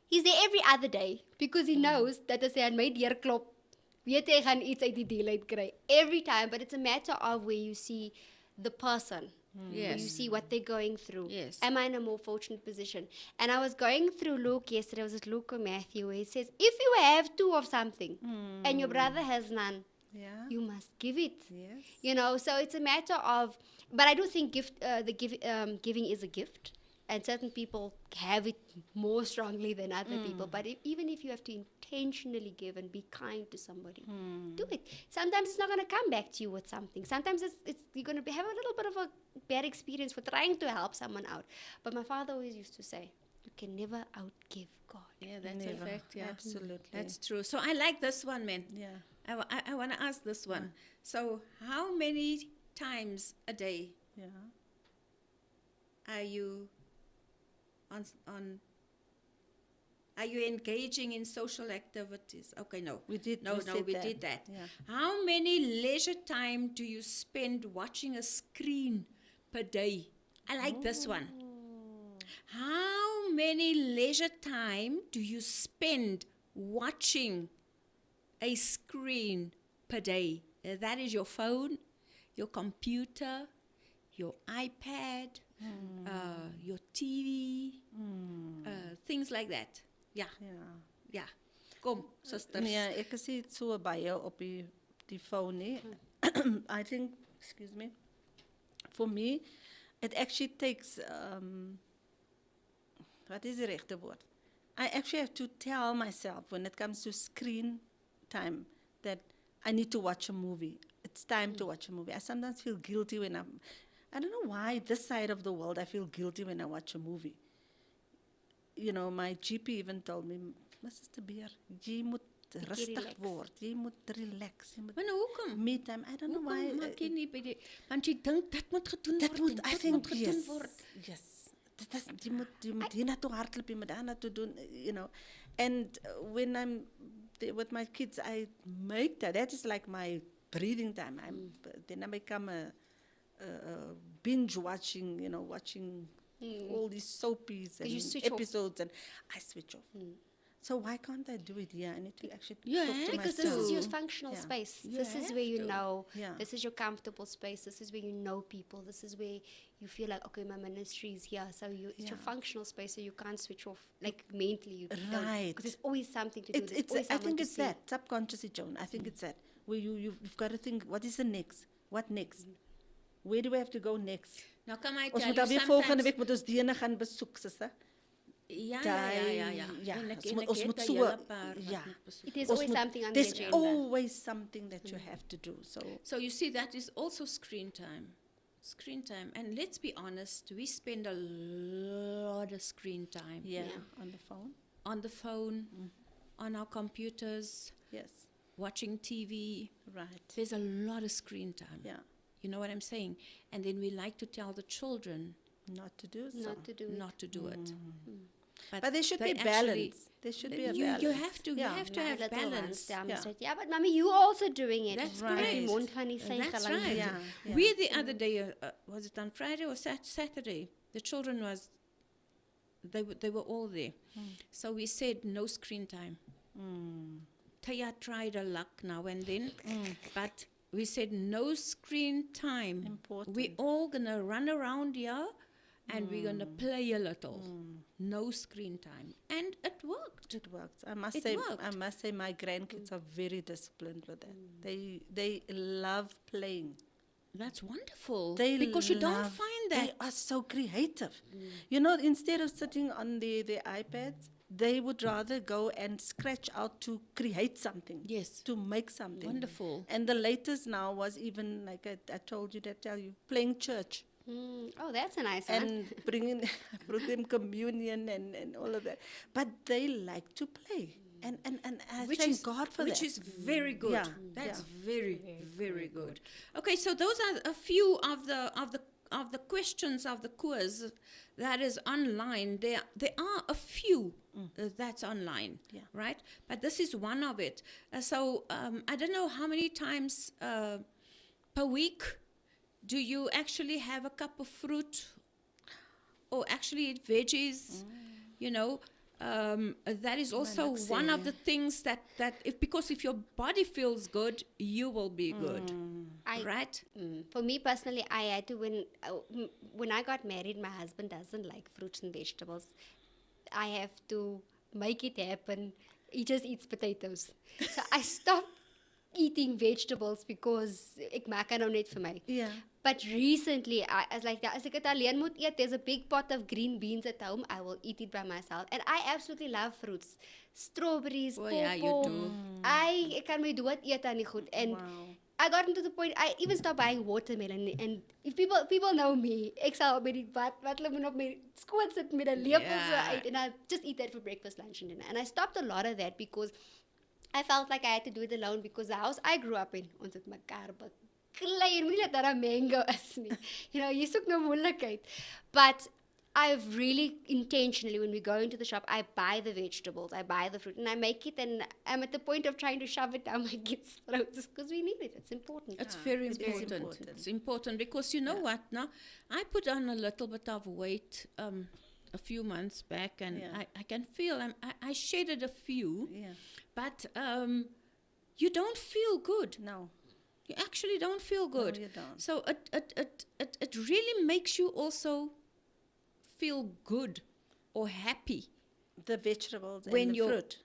He's there every other day because he knows that as hy aan my deur klop, weet jy gaan iets uit die deal uit kry. Every time, but it's a matter of where you see the person. Where you Yes. see what they're going through. Yes. Am I in a more fortunate position? And I was going through Luke yesterday, I was at Luke or Matthew, where he says, if you have two of something and your brother has none, Yeah. you must give it. Yes. You know, so it's a matter of, but I do think giving is a gift, and certain people have it more strongly than other people. But even if you have to intentionally give and be kind to somebody, do it. Sometimes it's not going to come back to you with something. Sometimes it's you're going to have a little bit of a bad experience for trying to help someone out. But my father always used to say, you can never outgive God. Yeah, that's Never. a fact. Yeah, Absolutely. That's true. So I like this one, man. Yeah. I want to ask this one. So how many times a day Yeah. are you are you engaging in social activities? Okay, no. We did. No, we no, said we that. did that. Yeah. How many leisure time do you spend watching a screen per day? I like this one. How many leisure time do you spend watching a screen per day? That is your phone, your computer, your iPad, your TV, things like that. Ja, Yeah. ja. Kom, susters. Nee, ek is nie so baie op die phone nie. I think, excuse me, for me, it actually takes, what is the regte woord? I actually have to tell myself when it comes to screen time that I need to watch a movie. It's time to watch a movie. I sometimes feel guilty when I don't know why this side of the world I feel guilty when I watch a movie. You know, my GP even told me, Mrs. De Beer, jy moet rustig relax. word. Jy moet relax. Jy moet Maar nou, hoekom? me time. I don't know why. Hoekom maak jy nie by die... Want jy dink, dit moet gedoen Dit word. moet, en I dit think, moet gedoen yes. word. Yes. Dit is, jy moet hier naartoe hardloop, jy moet daar naartoe doen, you know. And when I'm with my kids, I make that. That is like my breathing time. Then I become a binge watching, you know, watching all these soapies and you switch off. episodes, and I switch off. So why can't I do it here? I need to actually Yeah, talk to Because myself. this is your functional Yeah. space. You This is have where you to. know. Yeah. This is your comfortable space. This is where you know people. This is where you feel like, okay, my ministry is here. So it's your Yeah. functional space, so you can't switch off. Like mentally, you Right. Because there's always something to do. It's, There's always I someone think to it's see. that subconsciously, Joan. I think it's that where you've got to think, what is the next? What next? Where do we have to go next? Nou kan my Ons tell moet you alweer volgende sometimes... week moet ons diene gaan besoek, sister. Ja. Ja, En ek ons het moet een so- hele paar wat ja. moet besoek. There's Ons always moet- something on the There's agenda. always something that you have to do. So So you see, that is also screen time. Screen time. And let's be honest, we spend a lot of screen time. yeah, Yeah. on the phone. On the phone, on our computers, Yes, watching TV. right. There's a lot of screen time. Yeah, You know what I'm saying? And then we like to tell the children not to do so. Not to do it. not to do it. But there should they be actually- balance. There should be a you balance. have to Yeah. you have to My have little ones balance. demonstrate. Yeah, but mommy, you also doing it. That's Right. correct. Die mond gaan nie sy That's gelang right. doen. Yeah, yeah. We the other day, was it on Friday or Saturday? The children they were all there. So we said no screen time. Taya tried her luck now and then, but we said no screen time. Important. We're all gonna run around here, and we're gonna play a little. No screen time, and it worked. It works. I must It say, worked. I must say, my grandkids are very disciplined with that. They love playing. That's wonderful. They because you don't love- find They that. are so creative. You know, instead of sitting on the iPads, they would rather go and scratch out to create something. Yes. To make something. Wonderful. And the latest now was even, like I told you, playing church. Oh, that's a nice one. And brought them communion and all of that. But they like to play. And I thank God for which that. is very good. Yeah, That's yeah. very good. Okay, so those are a few of the questions of the quiz that is online. There are a few that's online, Yeah. right? But this is one of it. So I don't know how many times per week do you actually have a cup of fruit or actually eat veggies, you know. that is also like one of say- the things that because if your body feels good, you will be good, right? For me personally, I had to when I got married, my husband doesn't like fruits and vegetables. I have to make it happen. He just eats potatoes. So I stopped eating vegetables because ek maak nou net vir my. Yeah. But recently, I was like, as ek het alleen moet eet, there's a big pot of green beans at home. I will eat it by myself. And I absolutely love fruits. Strawberries, Oh, yeah, you pawpaw. do. Ek kan my dood eet aan die goed. And Wow. I got into the point, I even stopped buying watermelon. And if people know me, ek sal met die wat hulle moet op my skoot sit met 'n lepel so Yeah. uit. And I just eat that for breakfast, lunch and dinner. And I stopped a lot of that because I felt like I had to do it alone because the house I grew up in, ons het mekaar beklei, en moenie dat daar 'n mango is nie. You know, jy soek nou moeilikheid. But I've really intentionally, when we go into the shop, I buy the vegetables, I buy the fruit, and I make it, and I'm at the point of trying to shove it down my kids' throats because we need it. It's important. It's very it is important. important. It's important because you know what? Now, I put on a little bit of weight a few months back, and Yeah. I can feel I shedded a few, Yeah. but you don't feel good. No. You actually don't feel good. you don't. So it really makes you also feel good or happy The vegetables when and the you're fruit.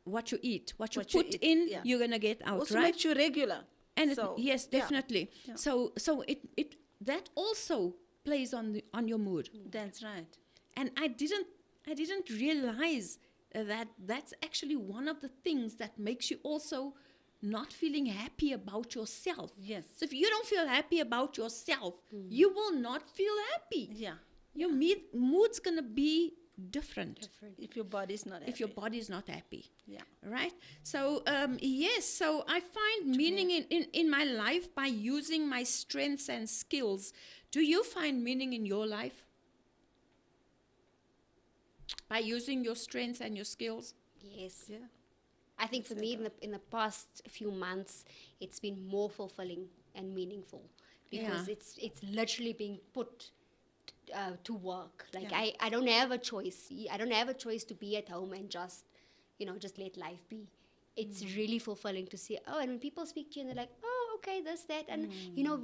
what you eat, what you What you put eat, in, yeah. you're gonna get out, Also right? makes you regular. And So, yes, yeah. definitely. Yeah. So it that also plays on your mood. That's right. And I didn't realize that that's actually one of the things that makes you also not feeling happy about yourself. Yes. So if you don't feel happy about yourself, you will not feel happy. Yeah. Your mood's gonna be different If your body's not if your happy. body is not happy. Yeah. Right? So, yes, so I find meaning in my life by using my strengths and skills. Do you find meaning in your life? By using your strengths and your skills? Yes. Yeah. I think for me, in the past few months, it's been more fulfilling and meaningful because Yeah. it's literally being put to work. Like Yeah. I don't have a choice. I don't have a choice to be at home and just let life be. It's really fulfilling to see. Oh, and when people speak to you and they're like, oh, okay, this, that, and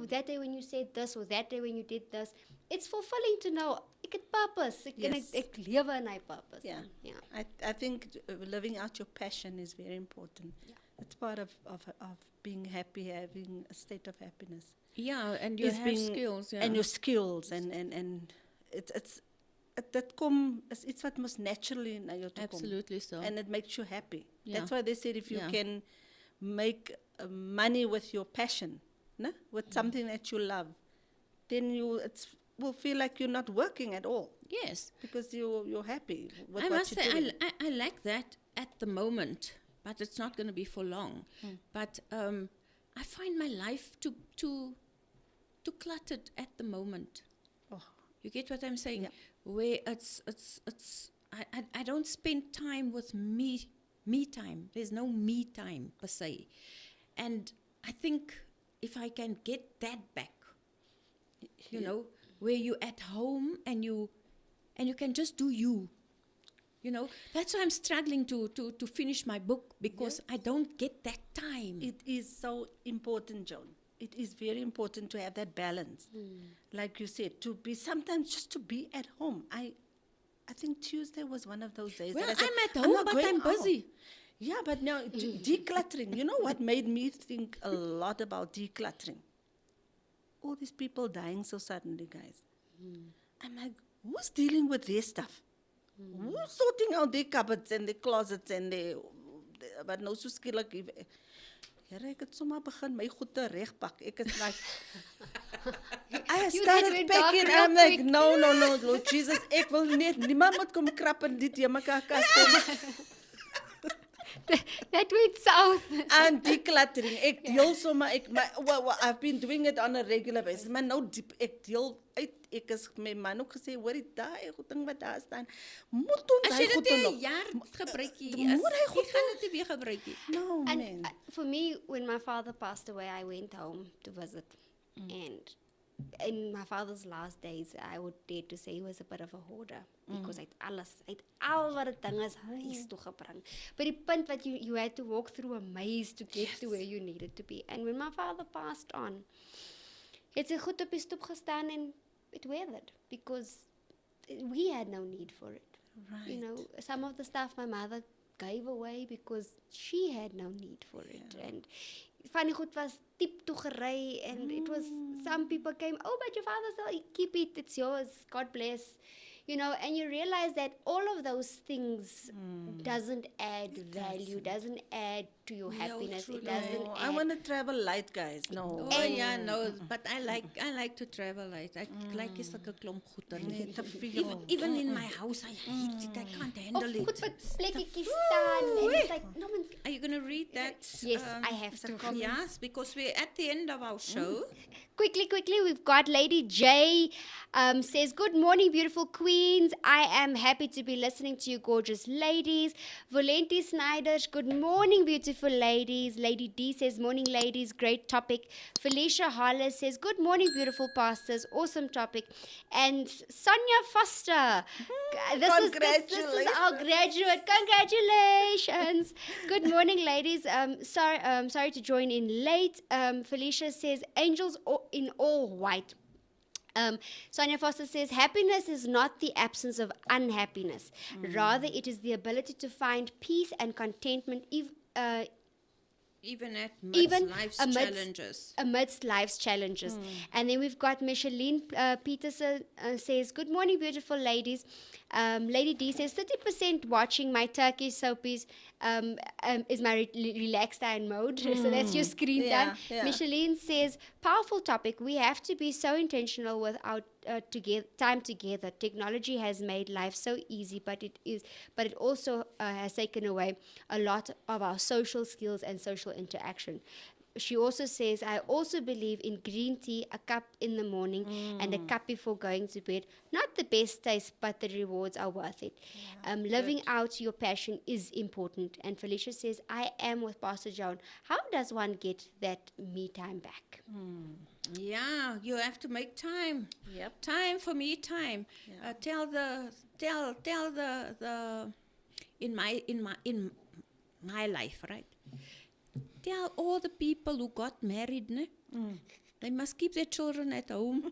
that day when you said this or that day when you did this, it's fulfilling to know ek het purpose. Yes. Ek lewe in my purpose. Yeah. And, yeah. I think living out your passion is very important. Yeah. It's part of being happy, having a state of happiness. Yeah, and you Is have being- skills. Yeah. And your skills and dat kom is iets wat mos naturally na jou toe kom. Absolutely so. And it makes you happy. Yeah. That's why they said if you Yeah. can make money with your passion, no? With something that you love, then will feel like you're not working at all Yes. because you're happy with I what must you're say, doing. I like that at the moment, but it's not going to be for long. But I find my life too cluttered at the moment. Oh. You get what I'm saying? Yeah. Where I don't spend time with me time. There's no me time per se. And I think if I can get that back, you know, where you're at home and you can just do you. You know, that's why I'm struggling to finish my book because I don't get that time. It is so important, Joan. It is very important to have that balance. Like you said, to be sometimes just to be at home. I think Tuesday was one of those days. Well, that I said, I'm at "I'm home, not but going I'm out." busy. Yeah, but now decluttering. You know what made me think a lot about decluttering? All these people dying so suddenly, guys. I'm like, who's dealing with their stuff? Who's sorting out their cupboards and their closets and their... But nou so skielik... Here, ek het sommer begin my goed te regpak. Ek is like... I You started did it dark packing. real I'm like, quick. no, Lord Jesus. Ek wil net... Niemand moet kom krap in dit mekaar kas kom. That went south. I'm decluttering. Ek deel sommer... I've been doing it on a regular basis. Maar nou ek deel uit... Ek is my man ook gesê, hoorie, daai goed ding wat daar staan, moet ons As hy jy goed dit 'n nog. jaar gebruik jy, Moet hy jy goed gaan dit nie weer gebruik nie. No, And man. for me, when my father passed away, I went home to visit. And in my father's last days, I would dare to say he was a bit of a hoarder because hy het alles, hy het al wat het ding is huis toe gebring. But die punt wat you had to walk through a maze to get to where you needed to be. And when my father passed on, het sy goed op die stoep gestaan en it weathered because we had no need for it. Right. You know, some of the stuff my mother gave away because she had no need for it. And van die goed was diep toegery and it was, some people came, oh, but your father said, keep it, it's yours, God bless. You know, and you realize that all of those things doesn't add value, doesn't add to your happiness. It doesn't No, add. I want to travel light, guys. No. Oh yeah, no, but I like to travel light. I like is like a klomp goeder. Nee, te veel. Even in my house, I hate it. I can't Of handle goed it. wat plekkies staan and it's like, no man, Are you going to read that? yes, I have to. Yes, because we're at the end of our show. Quickly, we've got Lady J says, good morning, beautiful queens. I am happy to be listening to you gorgeous ladies. Volenti Snyders, good morning, beautiful ladies. Lady D says, morning, ladies, great topic. Felicia Hollis says, good morning, beautiful pastors, awesome topic. And Sonia Foster, this is our graduate. Congratulations. Good morning, ladies. Sorry to join in late. Felicia says, angels in all white. Sonia Foster says, happiness is not the absence of unhappiness. Rather, it is the ability to find peace and contentment Even at Even life's amidst- challenges. amidst life's challenges. And then we've got Micheline Peterson says, good morning, beautiful ladies. Lady D says, 30% watching my Turkish soapies is my relaxed time mode. So that's your screen time. Yeah. Micheline says, powerful topic. We have to be so intentional with our time together. Technology has made life so easy, but it also has taken away a lot of our social skills and social interaction. She also says, I also believe in green tea, a cup in the morning and a cup before going to bed. Not the best taste, but the rewards are worth it. Living out your passion is important. And Felicia says, I am with Pastor John. How does one get that me time back? Yeah, you have to make time. Yep. Time for me time. Yeah. Tell the in my life, right? Tell all the people who got married, ne? They must keep their children at home.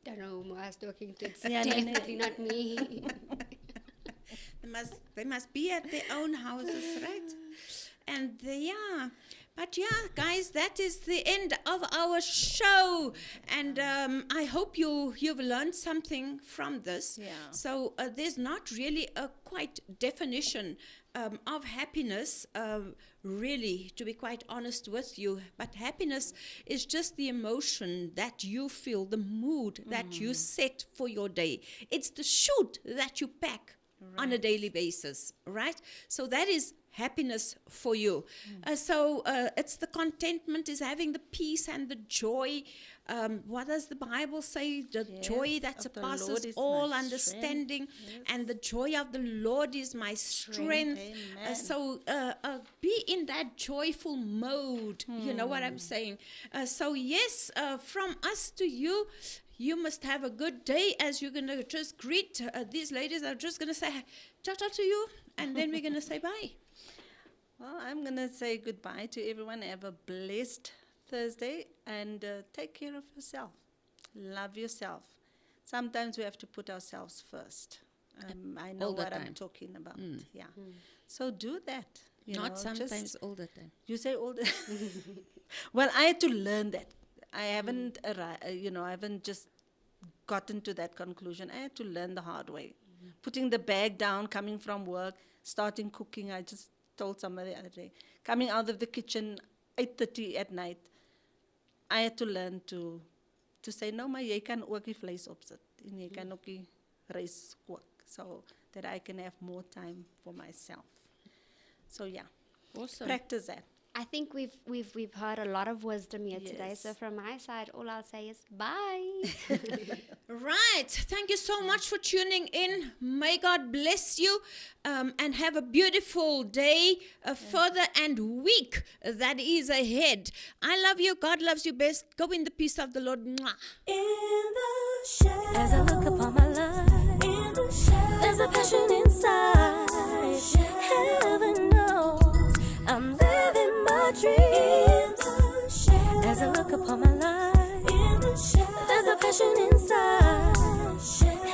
Don't know whom I was talking to. It's Yeah, no, no. definitely not me. They must be at their own houses, right? And but yeah, guys, that is the end of our show, and I hope you've learned something from this. Yeah. So there's not really a quite definition of happiness, really, to be quite honest with you. But happiness is just the emotion that you feel, the mood that you set for your day. It's the shoot that you pack on a daily basis, right? So that is happiness for you. So it's the contentment, is having the peace and the joy. What does the Bible say? The joy that of the Lord surpasses is all my understanding, strength. and the joy of the Lord is my strength. Amen. So be in that joyful mode. You know what I'm saying? So yes, from us to you. You must have a good day, as you're going to just greet these ladies. I'm just going to say ta-ta to you, and then we're going to say bye. Well, I'm going to say goodbye to everyone. Have a blessed Thursday and take care of yourself. Love yourself. Sometimes we have to put ourselves first. I know All the what I'm time. talking about. Yeah. So do that. You Not know, sometimes, just- all the time. You say all the. Well, I had to learn that. I haven't, I haven't just gotten to that conclusion. I had to learn the hard way. Putting the bag down, coming from work, starting cooking. I just told somebody the other day, coming out of the kitchen 8:30 at night. I had to learn to say no, maar jy kan ook die vleis opsit en jy kan ook die rys kook, so that I can have more time for myself. So yeah, Awesome. practice that. I think we've heard a lot of wisdom here today. Yes. So from my side, all I'll say is bye. Right. Thank you so much for tuning in. May God bless you and have a beautiful day further and week that is ahead. I love you. God loves you best. Go in the peace of the Lord. Mwah. In the shadows, as I look upon my life, in the shadows, there's a passion inside. Heaven knows I'm living my dreams. As I look upon my life, in the shadows, there's a passion inside.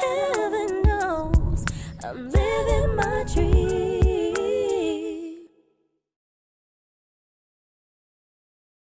Heaven knows I'm living my dreams.